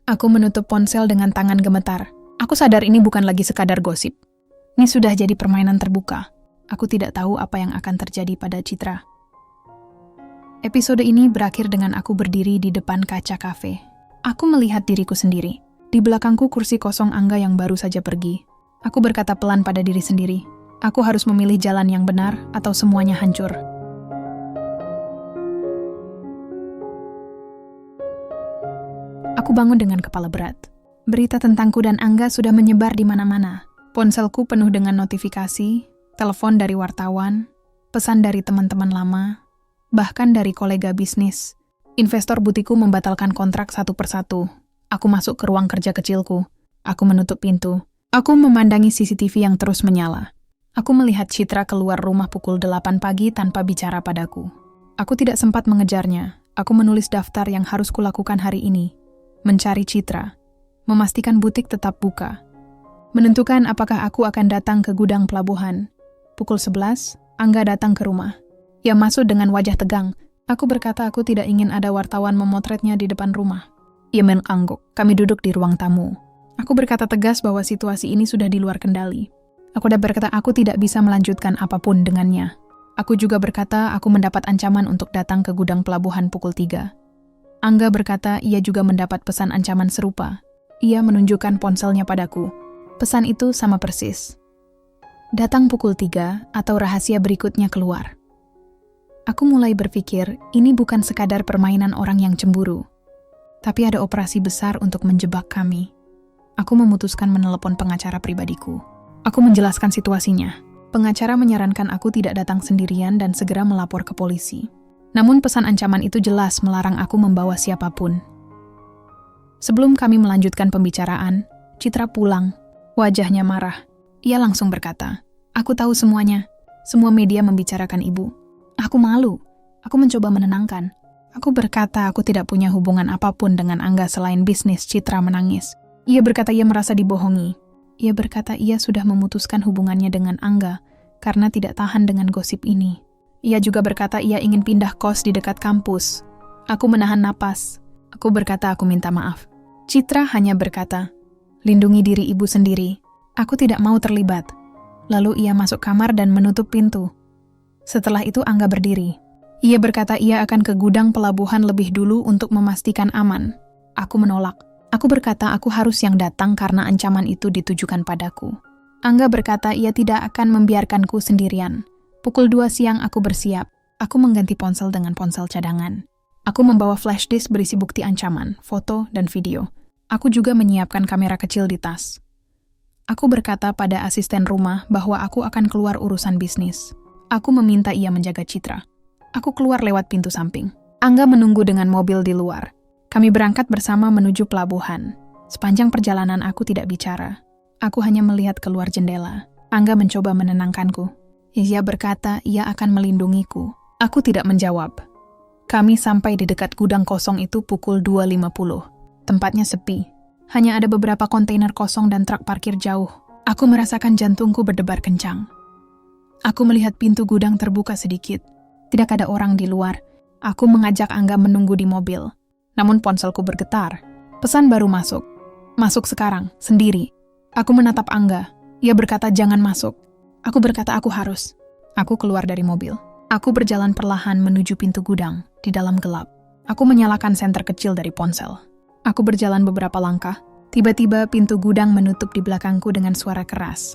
Aku menutup ponsel dengan tangan gemetar. Aku sadar ini bukan lagi sekadar gosip. Ini sudah jadi permainan terbuka. Aku tidak tahu apa yang akan terjadi pada Citra. Episode ini berakhir dengan aku berdiri di depan kaca kafe. Aku melihat diriku sendiri. Di belakangku kursi kosong Angga yang baru saja pergi. Aku berkata pelan pada diri sendiri. Aku harus memilih jalan yang benar atau semuanya hancur. Aku bangun dengan kepala berat. Berita tentangku dan Angga sudah menyebar di mana-mana. Ponselku penuh dengan notifikasi, telepon dari wartawan, pesan dari teman-teman lama, bahkan dari kolega bisnis. Investor butikku membatalkan kontrak satu persatu. Aku masuk ke ruang kerja kecilku. Aku menutup pintu. Aku memandangi CCTV yang terus menyala. Aku melihat Citra keluar rumah pukul 8 pagi tanpa bicara padaku. Aku tidak sempat mengejarnya. Aku menulis daftar yang harus kulakukan hari ini. Mencari Citra. Memastikan butik tetap buka. Menentukan apakah aku akan datang ke gudang pelabuhan. Pukul 11, Angga datang ke rumah. Ia masuk dengan wajah tegang. Aku berkata aku tidak ingin ada wartawan memotretnya di depan rumah. Ia mengangguk. Kami duduk di ruang tamu. Aku berkata tegas bahwa situasi ini sudah di luar kendali. Aku berkata aku tidak bisa melanjutkan apapun dengannya. Aku juga berkata aku mendapat ancaman untuk datang ke gudang pelabuhan pukul 3. Angga berkata ia juga mendapat pesan ancaman serupa. Ia menunjukkan ponselnya padaku. Pesan itu sama persis. Datang pukul 3 atau rahasia berikutnya keluar. Aku mulai berpikir ini bukan sekadar permainan orang yang cemburu. Tapi ada operasi besar untuk menjebak kami. Aku memutuskan menelepon pengacara pribadiku. Aku menjelaskan situasinya. Pengacara menyarankan aku tidak datang sendirian dan segera melapor ke polisi. Namun pesan ancaman itu jelas melarang aku membawa siapapun. Sebelum kami melanjutkan pembicaraan, Citra pulang. Wajahnya marah. Ia langsung berkata, "Aku tahu semuanya. Semua media membicarakan ibu. Aku malu." Aku mencoba menenangkan. Aku berkata aku tidak punya hubungan apapun dengan Angga selain bisnis. Citra menangis. Ia berkata ia merasa dibohongi. Ia berkata ia sudah memutuskan hubungannya dengan Angga karena tidak tahan dengan gosip ini. Ia juga berkata ia ingin pindah kos di dekat kampus. Aku menahan napas. Aku berkata aku minta maaf. Citra hanya berkata, "Lindungi diri ibu sendiri. Aku tidak mau terlibat." Lalu ia masuk kamar dan menutup pintu. Setelah itu Angga berdiri. Ia berkata ia akan ke gudang pelabuhan lebih dulu untuk memastikan aman. Aku menolak. Aku berkata aku harus yang datang karena ancaman itu ditujukan padaku. Angga berkata ia tidak akan membiarkanku sendirian. Pukul 2 siang aku bersiap. Aku mengganti ponsel dengan ponsel cadangan. Aku membawa flash disk berisi bukti ancaman, foto, dan video. Aku juga menyiapkan kamera kecil di tas. Aku berkata pada asisten rumah bahwa aku akan keluar urusan bisnis. Aku meminta ia menjaga Citra. Aku keluar lewat pintu samping. Angga menunggu dengan mobil di luar. Kami berangkat bersama menuju pelabuhan. Sepanjang perjalanan aku tidak bicara. Aku hanya melihat keluar jendela. Angga mencoba menenangkanku. Ia berkata ia akan melindungiku. Aku tidak menjawab. Kami sampai di dekat gudang kosong itu pukul 2.50. Tempatnya sepi. Hanya ada beberapa kontainer kosong dan truk parkir jauh. Aku merasakan jantungku berdebar kencang. Aku melihat pintu gudang terbuka sedikit. Tidak ada orang di luar. Aku mengajak Angga menunggu di mobil. Namun ponselku bergetar. Pesan baru masuk. Masuk sekarang, sendiri. Aku menatap Angga. Ia berkata jangan masuk. Aku berkata aku harus. Aku keluar dari mobil. Aku berjalan perlahan menuju pintu gudang. Di dalam gelap. Aku menyalakan senter kecil dari ponsel. Aku berjalan beberapa langkah. Tiba-tiba pintu gudang menutup di belakangku dengan suara keras.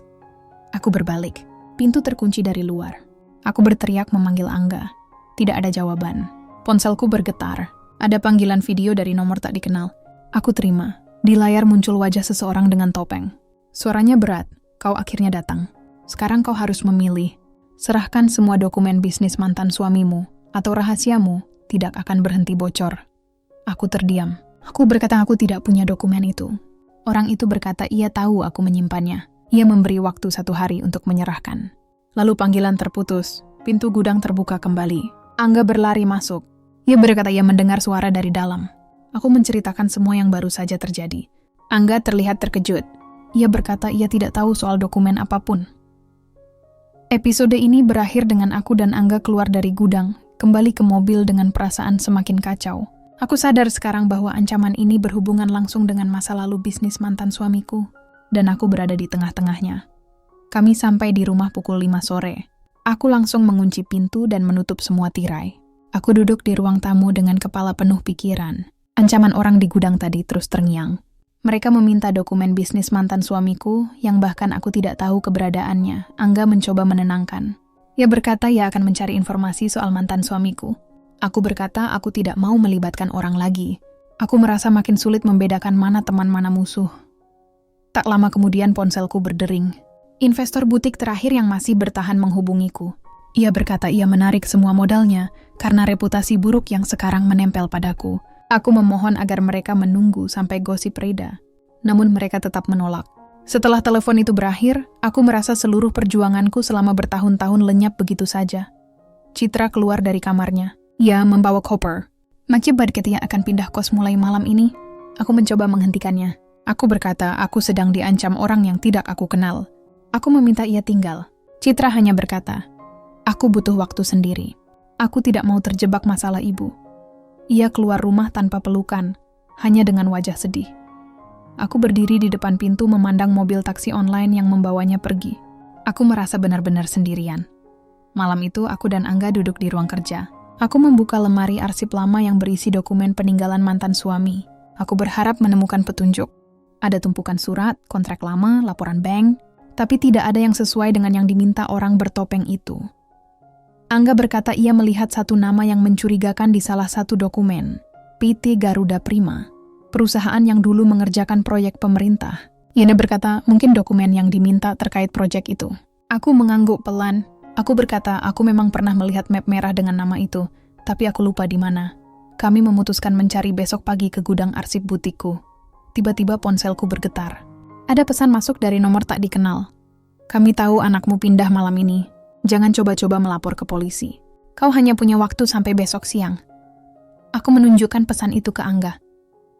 Aku berbalik. Pintu terkunci dari luar. Aku berteriak memanggil Angga. Tidak ada jawaban. Ponselku bergetar. Ada panggilan video dari nomor tak dikenal. Aku terima. Di layar muncul wajah seseorang dengan topeng. Suaranya berat. Kau akhirnya datang. Sekarang kau harus memilih. Serahkan semua dokumen bisnis mantan suamimu atau rahasiamu tidak akan berhenti bocor. Aku terdiam. Aku berkata aku tidak punya dokumen itu. Orang itu berkata ia tahu aku menyimpannya. Ia memberi waktu 1 hari untuk menyerahkan. Lalu panggilan terputus. Pintu gudang terbuka kembali. Angga berlari masuk. Ia berkata ia mendengar suara dari dalam. Aku menceritakan semua yang baru saja terjadi. Angga terlihat terkejut. Ia berkata ia tidak tahu soal dokumen apapun. Episode ini berakhir dengan aku dan Angga keluar dari gudang, kembali ke mobil dengan perasaan semakin kacau. Aku sadar sekarang bahwa ancaman ini berhubungan langsung dengan masa lalu bisnis mantan suamiku, dan aku berada di tengah-tengahnya. Kami sampai di rumah pukul 5 sore. Aku langsung mengunci pintu dan menutup semua tirai. Aku duduk di ruang tamu dengan kepala penuh pikiran. Ancaman orang di gudang tadi terus terngiang. Mereka meminta dokumen bisnis mantan suamiku, yang bahkan aku tidak tahu keberadaannya. Angga mencoba menenangkan. Ia berkata ia akan mencari informasi soal mantan suamiku. Aku berkata aku tidak mau melibatkan orang lagi. Aku merasa makin sulit membedakan mana teman mana musuh. Tak lama kemudian ponselku berdering. Investor butik terakhir yang masih bertahan menghubungiku. Ia berkata ia menarik semua modalnya karena reputasi buruk yang sekarang menempel padaku. Aku memohon agar mereka menunggu sampai gosip reda. Namun mereka tetap menolak. Setelah telepon itu berakhir, aku merasa seluruh perjuanganku selama bertahun-tahun lenyap begitu saja. Citra keluar dari kamarnya. Ia membawa koper. Maksud dia akan pindah kos mulai malam ini. Aku mencoba menghentikannya. Aku berkata aku sedang diancam orang yang tidak aku kenal. Aku meminta ia tinggal. Citra hanya berkata, aku butuh waktu sendiri. Aku tidak mau terjebak masalah ibu. Ia keluar rumah tanpa pelukan, hanya dengan wajah sedih. Aku berdiri di depan pintu memandang mobil taksi online yang membawanya pergi. Aku merasa benar-benar sendirian. Malam itu aku dan Angga duduk di ruang kerja. Aku membuka lemari arsip lama yang berisi dokumen peninggalan mantan suami. Aku berharap menemukan petunjuk. Ada tumpukan surat, kontrak lama, laporan bank, tapi tidak ada yang sesuai dengan yang diminta orang bertopeng itu. Angga berkata ia melihat satu nama yang mencurigakan di salah satu dokumen, PT Garuda Prima, perusahaan yang dulu mengerjakan proyek pemerintah. Ia berkata mungkin dokumen yang diminta terkait proyek itu. Aku mengangguk pelan. Aku berkata aku memang pernah melihat map merah dengan nama itu, tapi aku lupa di mana. Kami memutuskan mencari besok pagi ke gudang arsip butikku. Tiba-tiba ponselku bergetar. Ada pesan masuk dari nomor tak dikenal. Kami tahu anakmu pindah malam ini. Jangan coba-coba melapor ke polisi. Kau hanya punya waktu sampai besok siang. Aku menunjukkan pesan itu ke Angga.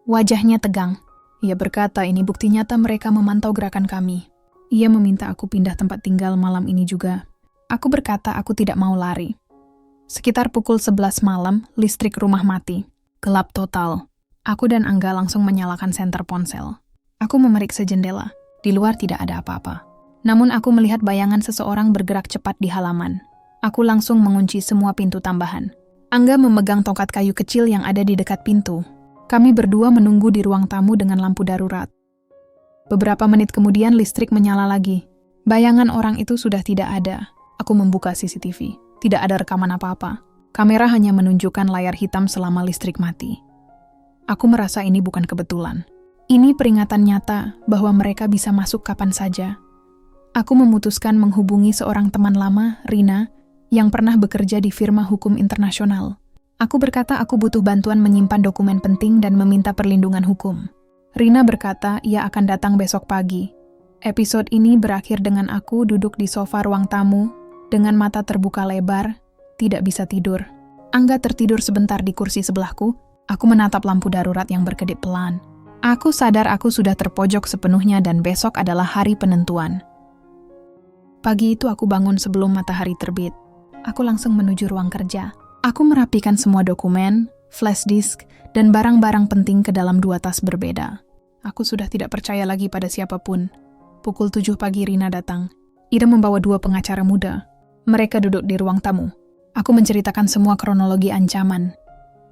Wajahnya tegang. Ia berkata ini bukti nyata mereka memantau gerakan kami. Ia meminta aku pindah tempat tinggal malam ini juga. Aku berkata aku tidak mau lari. Sekitar pukul 11 malam, listrik rumah mati. Gelap total. Aku dan Angga langsung menyalakan senter ponsel. Aku memeriksa jendela. Di luar tidak ada apa-apa. Namun aku melihat bayangan seseorang bergerak cepat di halaman. Aku langsung mengunci semua pintu tambahan. Angga memegang tongkat kayu kecil yang ada di dekat pintu. Kami berdua menunggu di ruang tamu dengan lampu darurat. Beberapa menit kemudian listrik menyala lagi. Bayangan orang itu sudah tidak ada. Aku membuka CCTV. Tidak ada rekaman apa-apa. Kamera hanya menunjukkan layar hitam selama listrik mati. Aku merasa ini bukan kebetulan. Ini peringatan nyata bahwa mereka bisa masuk kapan saja. Aku memutuskan menghubungi seorang teman lama, Rina, yang pernah bekerja di firma hukum internasional. Aku berkata aku butuh bantuan menyimpan dokumen penting dan meminta perlindungan hukum. Rina berkata ia akan datang besok pagi. Episode ini berakhir dengan aku duduk di sofa ruang tamu, dengan mata terbuka lebar, tidak bisa tidur. Angga tertidur sebentar di kursi sebelahku. Aku menatap lampu darurat yang berkedip pelan. Aku sadar aku sudah terpojok sepenuhnya dan besok adalah hari penentuan. Pagi itu aku bangun sebelum matahari terbit. Aku langsung menuju ruang kerja. Aku merapikan semua dokumen, flash disk, dan barang-barang penting ke dalam 2 tas berbeda. Aku sudah tidak percaya lagi pada siapapun. Pukul 7 pagi Rina datang. Ia membawa 2 pengacara muda. Mereka duduk di ruang tamu. Aku menceritakan semua kronologi ancaman.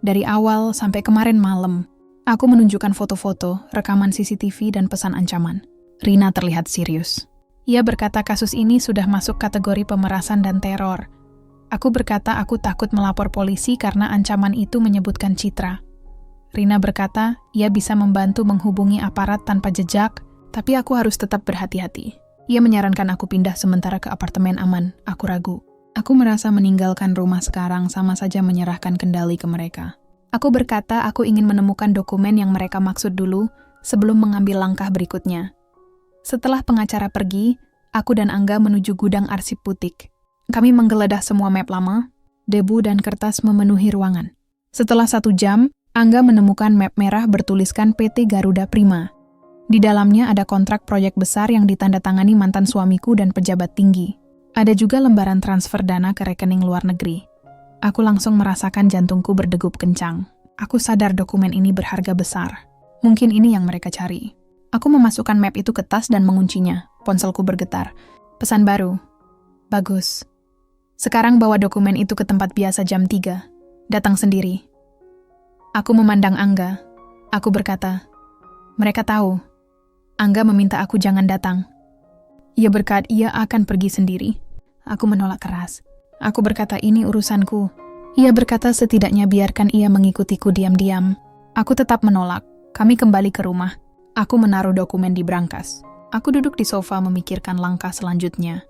Dari awal sampai kemarin malam, aku menunjukkan foto-foto, rekaman CCTV, dan pesan ancaman. Rina terlihat serius. Ia berkata kasus ini sudah masuk kategori pemerasan dan teror. Aku berkata aku takut melapor polisi karena ancaman itu menyebutkan Citra. Rina berkata ia bisa membantu menghubungi aparat tanpa jejak, tapi aku harus tetap berhati-hati. Ia menyarankan aku pindah sementara ke apartemen aman. Aku ragu. Aku merasa meninggalkan rumah sekarang sama saja menyerahkan kendali ke mereka. Aku berkata aku ingin menemukan dokumen yang mereka maksud dulu sebelum mengambil langkah berikutnya. Setelah pengacara pergi, aku dan Angga menuju gudang arsip butik. Kami menggeledah semua map lama, debu dan kertas memenuhi ruangan. Setelah 1 jam, Angga menemukan map merah bertuliskan PT Garuda Prima. Di dalamnya ada kontrak proyek besar yang ditandatangani mantan suamiku dan pejabat tinggi. Ada juga lembaran transfer dana ke rekening luar negeri. Aku langsung merasakan jantungku berdegup kencang. Aku sadar dokumen ini berharga besar. Mungkin ini yang mereka cari. Aku memasukkan map itu ke tas dan menguncinya. Ponselku bergetar. Pesan baru. Bagus. Sekarang bawa dokumen itu ke tempat biasa jam 3. Datang sendiri. Aku memandang Angga. Aku berkata, mereka tahu. Angga meminta aku jangan datang. Ia berkata ia akan pergi sendiri. Aku menolak keras. Aku berkata ini urusanku. Ia berkata setidaknya biarkan ia mengikutiku diam-diam. Aku tetap menolak. Kami kembali ke rumah. Aku menaruh dokumen di brankas. Aku duduk di sofa memikirkan langkah selanjutnya.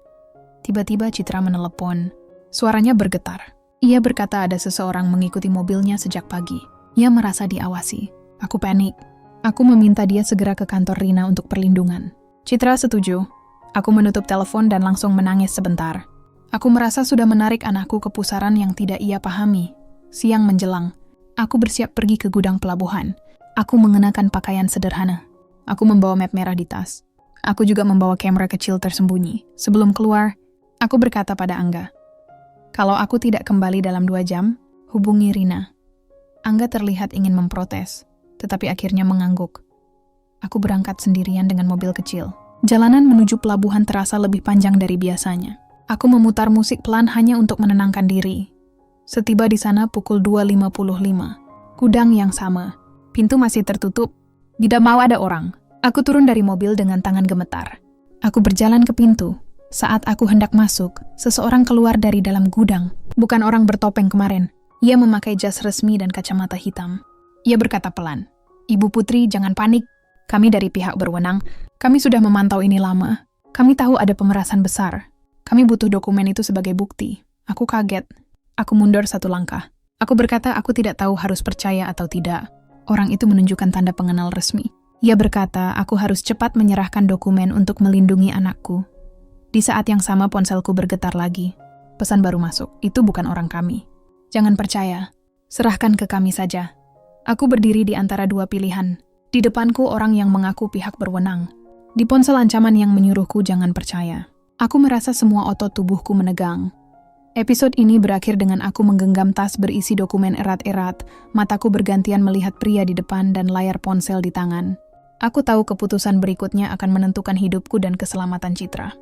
Tiba-tiba Citra menelepon. Suaranya bergetar. Ia berkata ada seseorang mengikuti mobilnya sejak pagi. Ia merasa diawasi. Aku panik. Aku meminta dia segera ke kantor Rina untuk perlindungan. Citra setuju. Aku menutup telepon dan langsung menangis sebentar. Aku merasa sudah menarik anakku ke pusaran yang tidak ia pahami. Siang menjelang. Aku bersiap pergi ke gudang pelabuhan. Aku mengenakan pakaian sederhana. Aku membawa map merah di tas. Aku juga membawa kamera kecil tersembunyi. Sebelum keluar, aku berkata pada Angga, kalau aku tidak kembali dalam 2 jam, hubungi Rina. Angga terlihat ingin memprotes, tetapi akhirnya mengangguk. Aku berangkat sendirian dengan mobil kecil. Jalanan menuju pelabuhan terasa lebih panjang dari biasanya. Aku memutar musik pelan hanya untuk menenangkan diri. Setiba di sana pukul 2.55. Gudang yang sama. Pintu masih tertutup. Tidak mau ada orang. Aku turun dari mobil dengan tangan gemetar. Aku berjalan ke pintu. Saat aku hendak masuk, seseorang keluar dari dalam gudang. Bukan orang bertopeng kemarin. Ia memakai jas resmi dan kacamata hitam. Ia berkata pelan, Ibu Putri, jangan panik. Kami dari pihak berwenang. Kami sudah memantau ini lama. Kami tahu ada pemerasan besar. Kami butuh dokumen itu sebagai bukti. Aku kaget. Aku mundur 1 langkah. Aku berkata aku tidak tahu harus percaya atau tidak. Orang itu menunjukkan tanda pengenal resmi. Ia berkata aku harus cepat menyerahkan dokumen untuk melindungi anakku. Di saat yang sama ponselku bergetar lagi. Pesan baru masuk, itu bukan orang kami. Jangan percaya, serahkan ke kami saja. Aku berdiri di antara 2 pilihan. Di depanku orang yang mengaku pihak berwenang. Di ponsel ancaman yang menyuruhku jangan percaya. Aku merasa semua otot tubuhku menegang. Episode ini berakhir dengan aku menggenggam tas berisi dokumen erat-erat, mataku bergantian melihat pria di depan dan layar ponsel di tangan. Aku tahu keputusan berikutnya akan menentukan hidupku dan keselamatan Citra.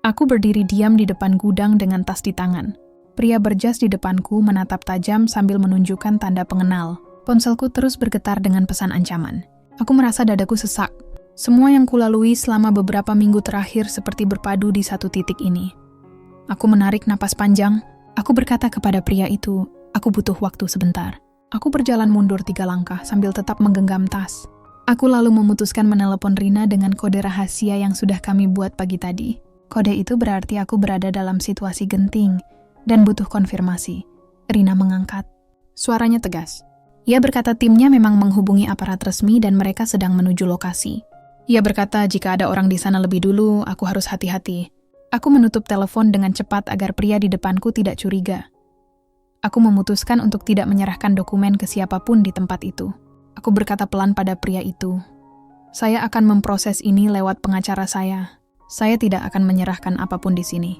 Aku berdiri diam di depan gudang dengan tas di tangan. Pria berjas di depanku menatap tajam sambil menunjukkan tanda pengenal. Ponselku terus bergetar dengan pesan ancaman. Aku merasa dadaku sesak. Semua yang kulalui selama beberapa minggu terakhir seperti berpadu di satu titik ini. Aku menarik napas panjang. Aku berkata kepada pria itu, aku butuh waktu sebentar. Aku berjalan mundur 3 langkah sambil tetap menggenggam tas. Aku lalu memutuskan menelepon Rina dengan kode rahasia yang sudah kami buat pagi tadi. Kode itu berarti aku berada dalam situasi genting dan butuh konfirmasi. Rina mengangkat. Suaranya tegas. Ia berkata timnya memang menghubungi aparat resmi dan mereka sedang menuju lokasi. Ia berkata jika ada orang di sana lebih dulu, aku harus hati-hati. Aku menutup telepon dengan cepat agar pria di depanku tidak curiga. Aku memutuskan untuk tidak menyerahkan dokumen ke siapapun di tempat itu. Aku berkata pelan pada pria itu, saya akan memproses ini lewat pengacara saya. Saya tidak akan menyerahkan apapun di sini.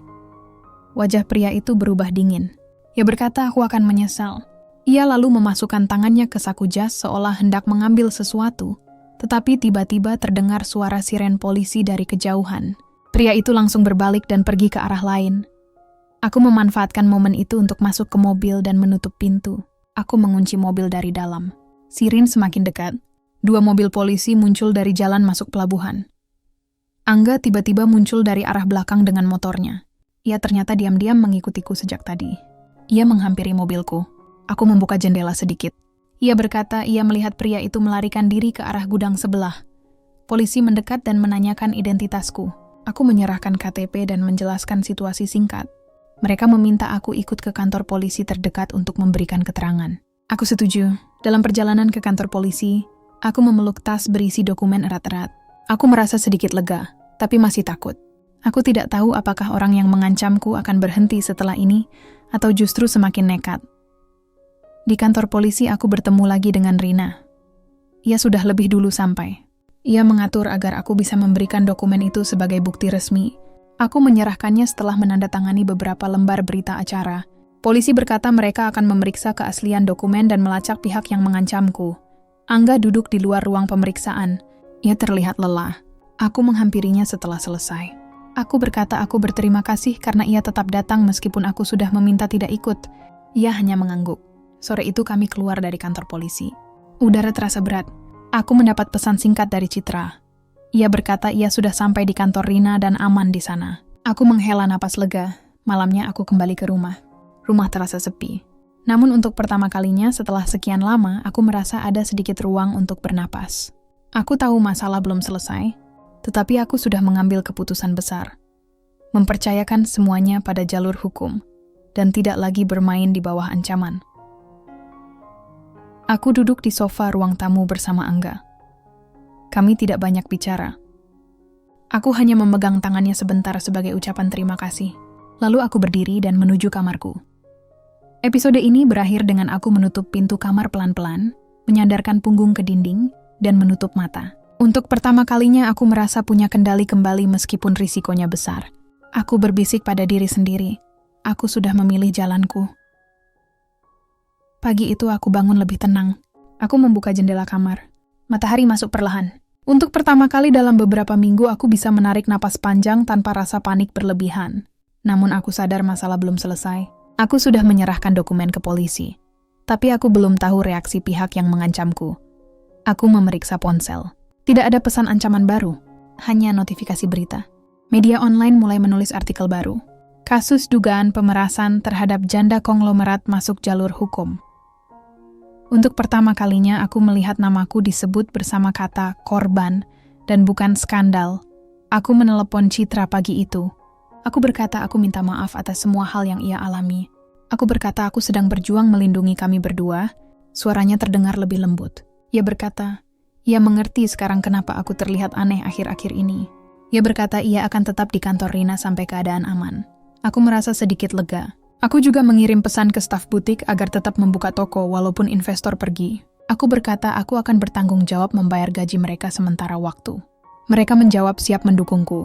Wajah pria itu berubah dingin. Ia berkata aku akan menyesal. Ia lalu memasukkan tangannya ke saku jas seolah hendak mengambil sesuatu. Tetapi tiba-tiba terdengar suara siren polisi dari kejauhan. Pria itu langsung berbalik dan pergi ke arah lain. Aku memanfaatkan momen itu untuk masuk ke mobil dan menutup pintu. Aku mengunci mobil dari dalam. Sirin semakin dekat. 2 mobil polisi muncul dari jalan masuk pelabuhan. Angga tiba-tiba muncul dari arah belakang dengan motornya. Ia ternyata diam-diam mengikutiku sejak tadi. Ia menghampiri mobilku. Aku membuka jendela sedikit. Ia berkata ia melihat pria itu melarikan diri ke arah gudang sebelah. Polisi mendekat dan menanyakan identitasku. Aku menyerahkan KTP dan menjelaskan situasi singkat. Mereka meminta aku ikut ke kantor polisi terdekat untuk memberikan keterangan. Aku setuju. Dalam perjalanan ke kantor polisi, aku memeluk tas berisi dokumen erat-erat. Aku merasa sedikit lega, tapi masih takut. Aku tidak tahu apakah orang yang mengancamku akan berhenti setelah ini, atau justru semakin nekat. Di kantor polisi aku bertemu lagi dengan Rina. Ia sudah lebih dulu sampai. Ia mengatur agar aku bisa memberikan dokumen itu sebagai bukti resmi. Aku menyerahkannya setelah menandatangani beberapa lembar berita acara. Polisi berkata mereka akan memeriksa keaslian dokumen dan melacak pihak yang mengancamku. Angga duduk di luar ruang pemeriksaan. Ia terlihat lelah. Aku menghampirinya setelah selesai. Aku berkata aku berterima kasih karena ia tetap datang meskipun aku sudah meminta tidak ikut. Ia hanya mengangguk. Sore itu kami keluar dari kantor polisi. Udara terasa berat. Aku mendapat pesan singkat dari Citra. Ia berkata ia sudah sampai di kantor Rina dan aman di sana. Aku menghela napas lega. Malamnya aku kembali ke rumah. Rumah terasa sepi. Namun untuk pertama kalinya setelah sekian lama, aku merasa ada sedikit ruang untuk bernapas. Aku tahu masalah belum selesai, tetapi aku sudah mengambil keputusan besar. Mempercayakan semuanya pada jalur hukum, dan tidak lagi bermain di bawah ancaman. Aku duduk di sofa ruang tamu bersama Angga. Kami tidak banyak bicara. Aku hanya memegang tangannya sebentar sebagai ucapan terima kasih. Lalu aku berdiri dan menuju kamarku. Episode ini berakhir dengan aku menutup pintu kamar pelan-pelan, menyandarkan punggung ke dinding, dan menutup mata. Untuk pertama kalinya aku merasa punya kendali kembali meskipun risikonya besar. Aku berbisik pada diri sendiri. Aku sudah memilih jalanku. Pagi itu aku bangun lebih tenang. Aku membuka jendela kamar. Matahari masuk perlahan. Untuk pertama kali dalam beberapa minggu aku bisa menarik napas panjang tanpa rasa panik berlebihan. Namun aku sadar masalah belum selesai. Aku sudah menyerahkan dokumen ke polisi. Tapi aku belum tahu reaksi pihak yang mengancamku. Aku memeriksa ponsel. Tidak ada pesan ancaman baru, hanya notifikasi berita. Media online mulai menulis artikel baru. Kasus dugaan pemerasan terhadap janda konglomerat masuk jalur hukum. Untuk pertama kalinya aku melihat namaku disebut bersama kata korban dan bukan skandal. Aku menelepon Citra pagi itu. Aku berkata aku minta maaf atas semua hal yang ia alami. Aku berkata aku sedang berjuang melindungi kami berdua. Suaranya terdengar lebih lembut. Ia berkata, ia mengerti sekarang kenapa aku terlihat aneh akhir-akhir ini. Ia berkata ia akan tetap di kantor Rina sampai keadaan aman. Aku merasa sedikit lega. Aku juga mengirim pesan ke staf butik agar tetap membuka toko walaupun investor pergi. Aku berkata aku akan bertanggung jawab membayar gaji mereka sementara waktu. Mereka menjawab siap mendukungku.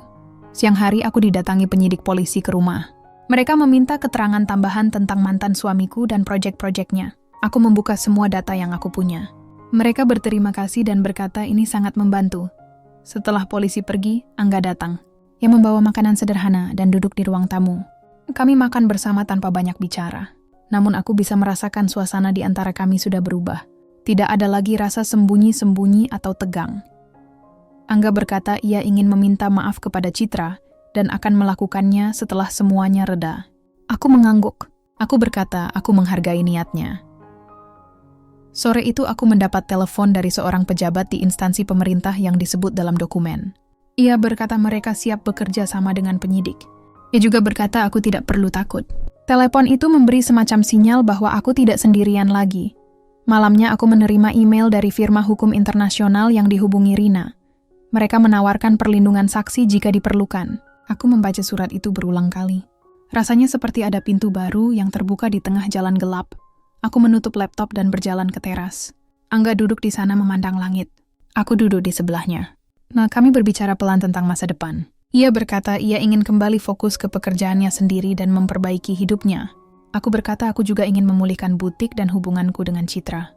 Siang hari aku didatangi penyidik polisi ke rumah. Mereka meminta keterangan tambahan tentang mantan suamiku dan proyek-proyeknya. Aku membuka semua data yang aku punya. Mereka berterima kasih dan berkata ini sangat membantu. Setelah polisi pergi, Angga datang. Ia membawa makanan sederhana dan duduk di ruang tamu. Kami makan bersama tanpa banyak bicara. Namun aku bisa merasakan suasana di antara kami sudah berubah. Tidak ada lagi rasa sembunyi-sembunyi atau tegang. Angga berkata ia ingin meminta maaf kepada Citra dan akan melakukannya setelah semuanya reda. Aku mengangguk. Aku berkata aku menghargai niatnya. Sore itu aku mendapat telepon dari seorang pejabat di instansi pemerintah yang disebut dalam dokumen. Ia berkata mereka siap bekerja sama dengan penyidik. Ia juga berkata aku tidak perlu takut. Telepon itu memberi semacam sinyal bahwa aku tidak sendirian lagi. Malamnya aku menerima email dari firma hukum internasional yang dihubungi Rina. Mereka menawarkan perlindungan saksi jika diperlukan. Aku membaca surat itu berulang kali. Rasanya seperti ada pintu baru yang terbuka di tengah jalan gelap. Aku menutup laptop dan berjalan ke teras. Angga duduk di sana memandang langit. Aku duduk di sebelahnya. Nah, kami berbicara pelan tentang masa depan. Ia berkata ia ingin kembali fokus ke pekerjaannya sendiri dan memperbaiki hidupnya. Aku berkata aku juga ingin memulihkan butik dan hubunganku dengan Citra.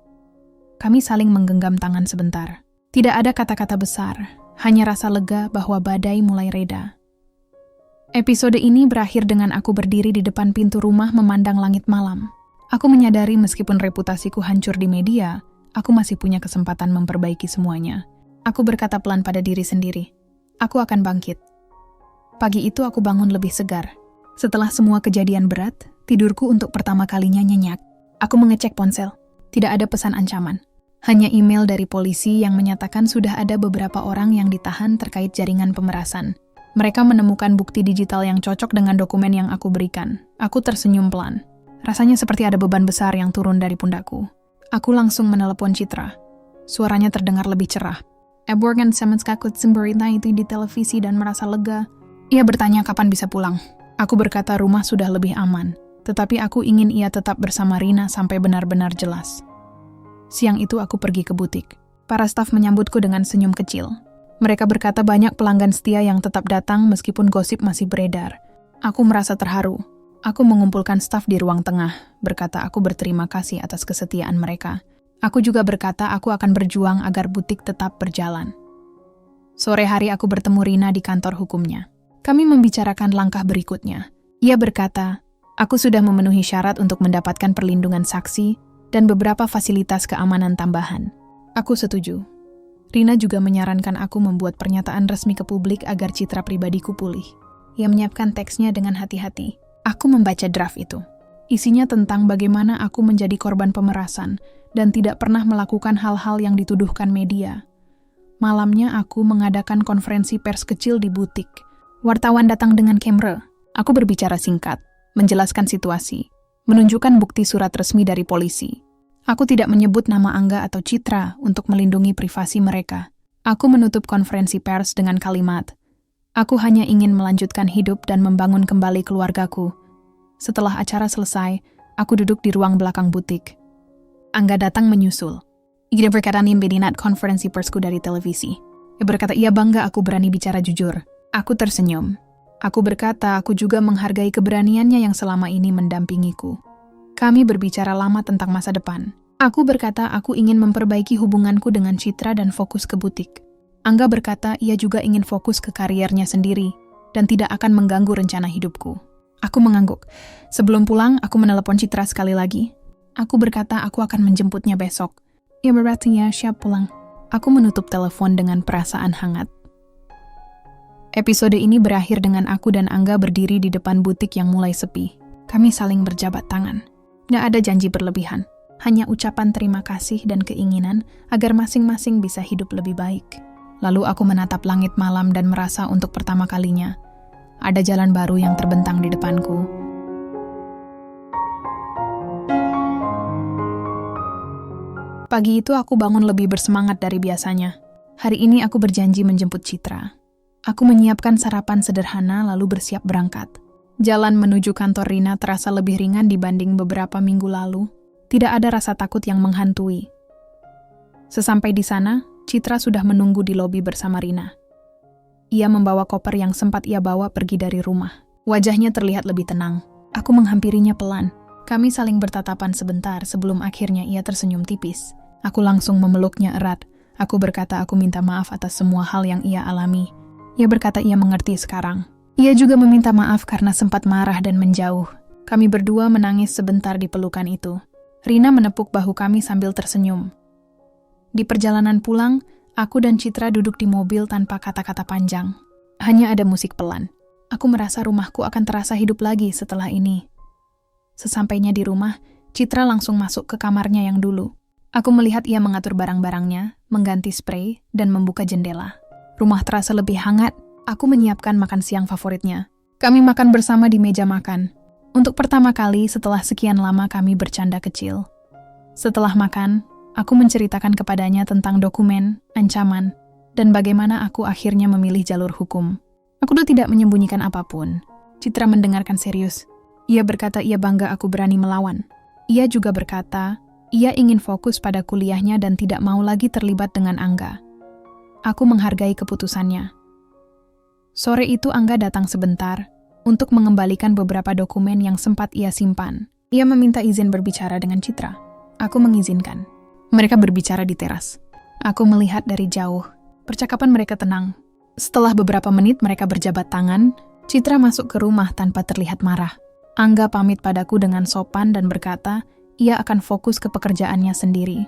Kami saling menggenggam tangan sebentar. Tidak ada kata-kata besar, hanya rasa lega bahwa badai mulai reda. Episode ini berakhir dengan aku berdiri di depan pintu rumah memandang langit malam. Aku menyadari meskipun reputasiku hancur di media, aku masih punya kesempatan memperbaiki semuanya. Aku berkata pelan pada diri sendiri, aku akan bangkit. Pagi itu aku bangun lebih segar. Setelah semua kejadian berat, tidurku untuk pertama kalinya nyenyak. Aku mengecek ponsel. Tidak ada pesan ancaman. Hanya email dari polisi yang menyatakan sudah ada beberapa orang yang ditahan terkait jaringan pemerasan. Mereka menemukan bukti digital yang cocok dengan dokumen yang aku berikan. Aku tersenyum pelan. Rasanya seperti ada beban besar yang turun dari pundakku. Aku langsung menelepon Citra. Suaranya terdengar lebih cerah. Eborgan semenskakut berita itu di televisi dan merasa lega. Ia bertanya kapan bisa pulang. Aku berkata rumah sudah lebih aman, tetapi aku ingin ia tetap bersama Rina sampai benar-benar jelas. Siang itu aku pergi ke butik. Para staf menyambutku dengan senyum kecil. Mereka berkata banyak pelanggan setia yang tetap datang meskipun gosip masih beredar. Aku merasa terharu. Aku mengumpulkan staf di ruang tengah, berkata aku berterima kasih atas kesetiaan mereka. Aku juga berkata aku akan berjuang agar butik tetap berjalan. Sore hari aku bertemu Rina di kantor hukumnya. Kami membicarakan langkah berikutnya. Ia berkata, aku sudah memenuhi syarat untuk mendapatkan perlindungan saksi dan beberapa fasilitas keamanan tambahan. Aku setuju. Rina juga menyarankan aku membuat pernyataan resmi ke publik agar citra pribadiku pulih. Ia menyiapkan teksnya dengan hati-hati. Aku membaca draft itu. Isinya tentang bagaimana aku menjadi korban pemerasan dan tidak pernah melakukan hal-hal yang dituduhkan media. Malamnya aku mengadakan konferensi pers kecil di butik. Wartawan datang dengan kamera. Aku berbicara singkat, menjelaskan situasi, menunjukkan bukti surat resmi dari polisi. Aku tidak menyebut nama Angga atau Citra untuk melindungi privasi mereka. Aku menutup konferensi pers dengan kalimat, aku hanya ingin melanjutkan hidup dan membangun kembali keluargaku. Setelah acara selesai, aku duduk di ruang belakang butik. Angga datang menyusul. Ia berkata bedinat konferensi persku dari televisi. Ia berkata ia bangga aku berani bicara jujur. Aku tersenyum. Aku berkata aku juga menghargai keberaniannya yang selama ini mendampingiku. Kami berbicara lama tentang masa depan. Aku berkata aku ingin memperbaiki hubunganku dengan Citra dan fokus ke butik. Angga berkata ia juga ingin fokus ke kariernya sendiri dan tidak akan mengganggu rencana hidupku. Aku mengangguk. Sebelum pulang, aku menelepon Citra sekali lagi. Aku berkata aku akan menjemputnya besok. Ia berarti ya siap pulang. Aku menutup telepon dengan perasaan hangat. Episode ini berakhir dengan aku dan Angga berdiri di depan butik yang mulai sepi. Kami saling berjabat tangan. Nggak ada janji berlebihan. Hanya ucapan terima kasih dan keinginan agar masing-masing bisa hidup lebih baik. Lalu aku menatap langit malam dan merasa untuk pertama kalinya ada jalan baru yang terbentang di depanku. Pagi itu aku bangun lebih bersemangat dari biasanya. Hari ini aku berjanji menjemput Citra. Aku menyiapkan sarapan sederhana lalu bersiap berangkat. Jalan menuju kantor Rina terasa lebih ringan dibanding beberapa minggu lalu. Tidak ada rasa takut yang menghantui. Sesampai di sana, Citra sudah menunggu di lobi bersama Rina. Ia membawa koper yang sempat ia bawa pergi dari rumah. Wajahnya terlihat lebih tenang. Aku menghampirinya pelan. Kami saling bertatapan sebentar sebelum akhirnya ia tersenyum tipis. Aku langsung memeluknya erat. Aku berkata aku minta maaf atas semua hal yang ia alami. Ia berkata ia mengerti sekarang. Ia juga meminta maaf karena sempat marah dan menjauh. Kami berdua menangis sebentar di pelukan itu. Rina menepuk bahu kami sambil tersenyum. Di perjalanan pulang, aku dan Citra duduk di mobil tanpa kata-kata panjang. Hanya ada musik pelan. Aku merasa rumahku akan terasa hidup lagi setelah ini. Sesampainya di rumah, Citra langsung masuk ke kamarnya yang dulu. Aku melihat ia mengatur barang-barangnya, mengganti spray, dan membuka jendela. Rumah terasa lebih hangat. Aku menyiapkan makan siang favoritnya. Kami makan bersama di meja makan. Untuk pertama kali setelah sekian lama kami bercanda kecil. Setelah makan, aku menceritakan kepadanya tentang dokumen, ancaman, dan bagaimana aku akhirnya memilih jalur hukum. Aku tidak menyembunyikan apapun. Citra mendengarkan serius. Ia berkata ia bangga aku berani melawan. Ia juga berkata, ia ingin fokus pada kuliahnya dan tidak mau lagi terlibat dengan Angga. Aku menghargai keputusannya. Sore itu Angga datang sebentar untuk mengembalikan beberapa dokumen yang sempat ia simpan. Ia meminta izin berbicara dengan Citra. Aku mengizinkan. Mereka berbicara di teras. Aku melihat dari jauh. Percakapan mereka tenang. Setelah beberapa menit mereka berjabat tangan, Citra masuk ke rumah tanpa terlihat marah. Angga pamit padaku dengan sopan dan berkata, ia akan fokus ke pekerjaannya sendiri.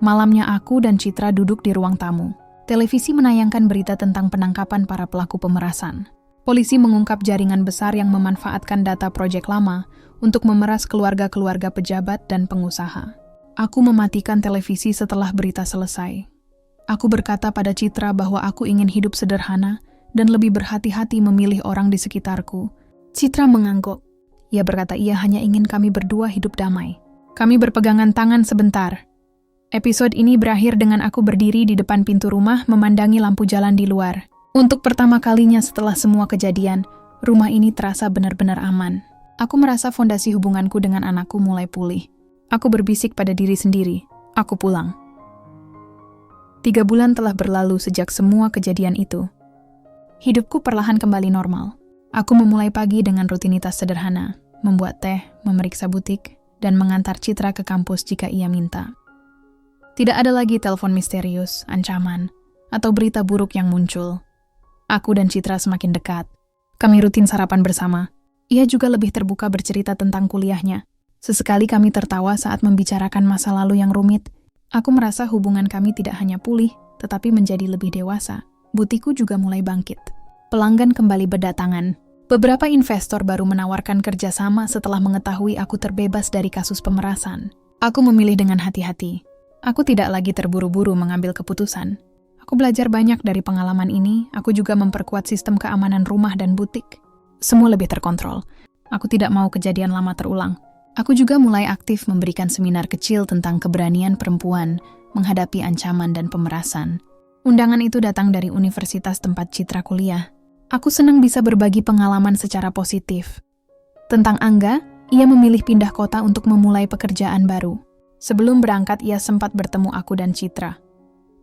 Malamnya aku dan Citra duduk di ruang tamu. Televisi menayangkan berita tentang penangkapan para pelaku pemerasan. Polisi mengungkap jaringan besar yang memanfaatkan data proyek lama untuk memeras keluarga-keluarga pejabat dan pengusaha. Aku mematikan televisi setelah berita selesai. Aku berkata pada Citra bahwa aku ingin hidup sederhana dan lebih berhati-hati memilih orang di sekitarku. Citra mengangguk. Ia berkata ia hanya ingin kami berdua hidup damai. Kami berpegangan tangan sebentar. Episode ini berakhir dengan aku berdiri di depan pintu rumah memandangi lampu jalan di luar. Untuk pertama kalinya setelah semua kejadian, rumah ini terasa benar-benar aman. Aku merasa fondasi hubunganku dengan anakku mulai pulih. Aku berbisik pada diri sendiri, aku pulang. 3 bulan telah berlalu sejak semua kejadian itu. Hidupku perlahan kembali normal. Aku memulai pagi dengan rutinitas sederhana, membuat teh, memeriksa butik, dan mengantar Citra ke kampus jika ia minta. Tidak ada lagi telepon misterius, ancaman, atau berita buruk yang muncul. Aku dan Citra semakin dekat. Kami rutin sarapan bersama. Ia juga lebih terbuka bercerita tentang kuliahnya. Sesekali kami tertawa saat membicarakan masa lalu yang rumit. Aku merasa hubungan kami tidak hanya pulih, tetapi menjadi lebih dewasa. Butikku juga mulai bangkit. Pelanggan kembali berdatangan. Beberapa investor baru menawarkan kerjasama setelah mengetahui aku terbebas dari kasus pemerasan. Aku memilih dengan hati-hati. Aku tidak lagi terburu-buru mengambil keputusan. Aku belajar banyak dari pengalaman ini. Aku juga memperkuat sistem keamanan rumah dan butik. Semua lebih terkontrol. Aku tidak mau kejadian lama terulang. Aku juga mulai aktif memberikan seminar kecil tentang keberanian perempuan menghadapi ancaman dan pemerasan. Undangan itu datang dari universitas tempat Citra kuliah. Aku senang bisa berbagi pengalaman secara positif. Tentang Angga, ia memilih pindah kota untuk memulai pekerjaan baru. Sebelum berangkat, ia sempat bertemu aku dan Citra.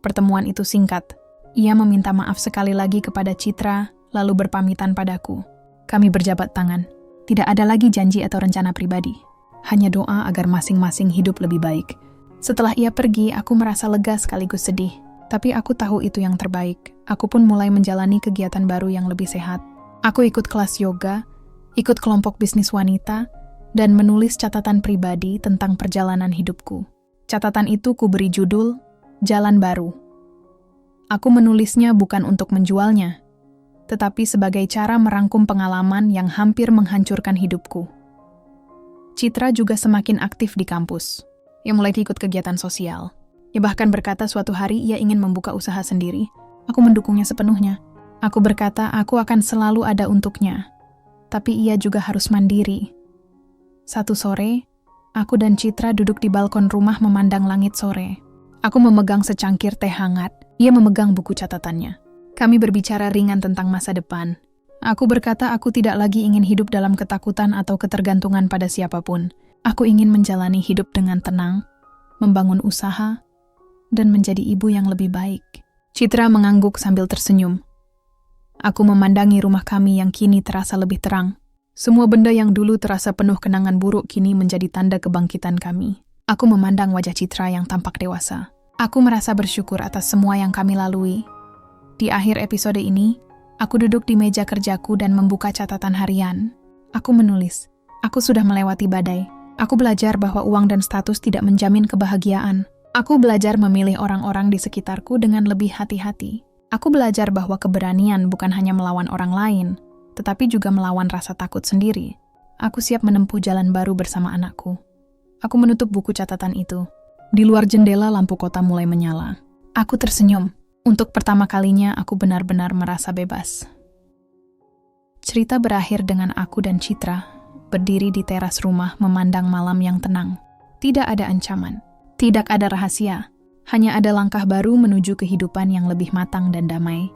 Pertemuan itu singkat. Ia meminta maaf sekali lagi kepada Citra, lalu berpamitan padaku. Kami berjabat tangan. Tidak ada lagi janji atau rencana pribadi. Hanya doa agar masing-masing hidup lebih baik. Setelah ia pergi, aku merasa lega sekaligus sedih. Tapi aku tahu itu yang terbaik. Aku pun mulai menjalani kegiatan baru yang lebih sehat. Aku ikut kelas yoga, ikut kelompok bisnis wanita, dan menulis catatan pribadi tentang perjalanan hidupku. Catatan itu kuberi judul, Jalan Baru. Aku menulisnya bukan untuk menjualnya, tetapi sebagai cara merangkum pengalaman yang hampir menghancurkan hidupku. Citra juga semakin aktif di kampus. Ia mulai ikut kegiatan sosial. Ia bahkan berkata suatu hari ia ingin membuka usaha sendiri. Aku mendukungnya sepenuhnya. Aku berkata aku akan selalu ada untuknya. Tapi ia juga harus mandiri. Satu sore, aku dan Citra duduk di balkon rumah memandang langit sore. Aku memegang secangkir teh hangat. Ia memegang buku catatannya. Kami berbicara ringan tentang masa depan. Aku berkata aku tidak lagi ingin hidup dalam ketakutan atau ketergantungan pada siapapun. Aku ingin menjalani hidup dengan tenang, membangun usaha, dan menjadi ibu yang lebih baik. Citra mengangguk sambil tersenyum. Aku memandangi rumah kami yang kini terasa lebih terang. Semua benda yang dulu terasa penuh kenangan buruk kini menjadi tanda kebangkitan kami. Aku memandang wajah Citra yang tampak dewasa. Aku merasa bersyukur atas semua yang kami lalui. Di akhir episode ini, aku duduk di meja kerjaku dan membuka catatan harian. Aku menulis, aku sudah melewati badai. Aku belajar bahwa uang dan status tidak menjamin kebahagiaan. Aku belajar memilih orang-orang di sekitarku dengan lebih hati-hati. Aku belajar bahwa keberanian bukan hanya melawan orang lain, tetapi juga melawan rasa takut sendiri. Aku siap menempuh jalan baru bersama anakku. Aku menutup buku catatan itu. Di luar jendela lampu kota mulai menyala. Aku tersenyum. Untuk pertama kalinya aku benar-benar merasa bebas. Cerita berakhir dengan aku dan Citra berdiri di teras rumah memandang malam yang tenang. Tidak ada ancaman. Tidak ada rahasia, hanya ada langkah baru menuju kehidupan yang lebih matang dan damai.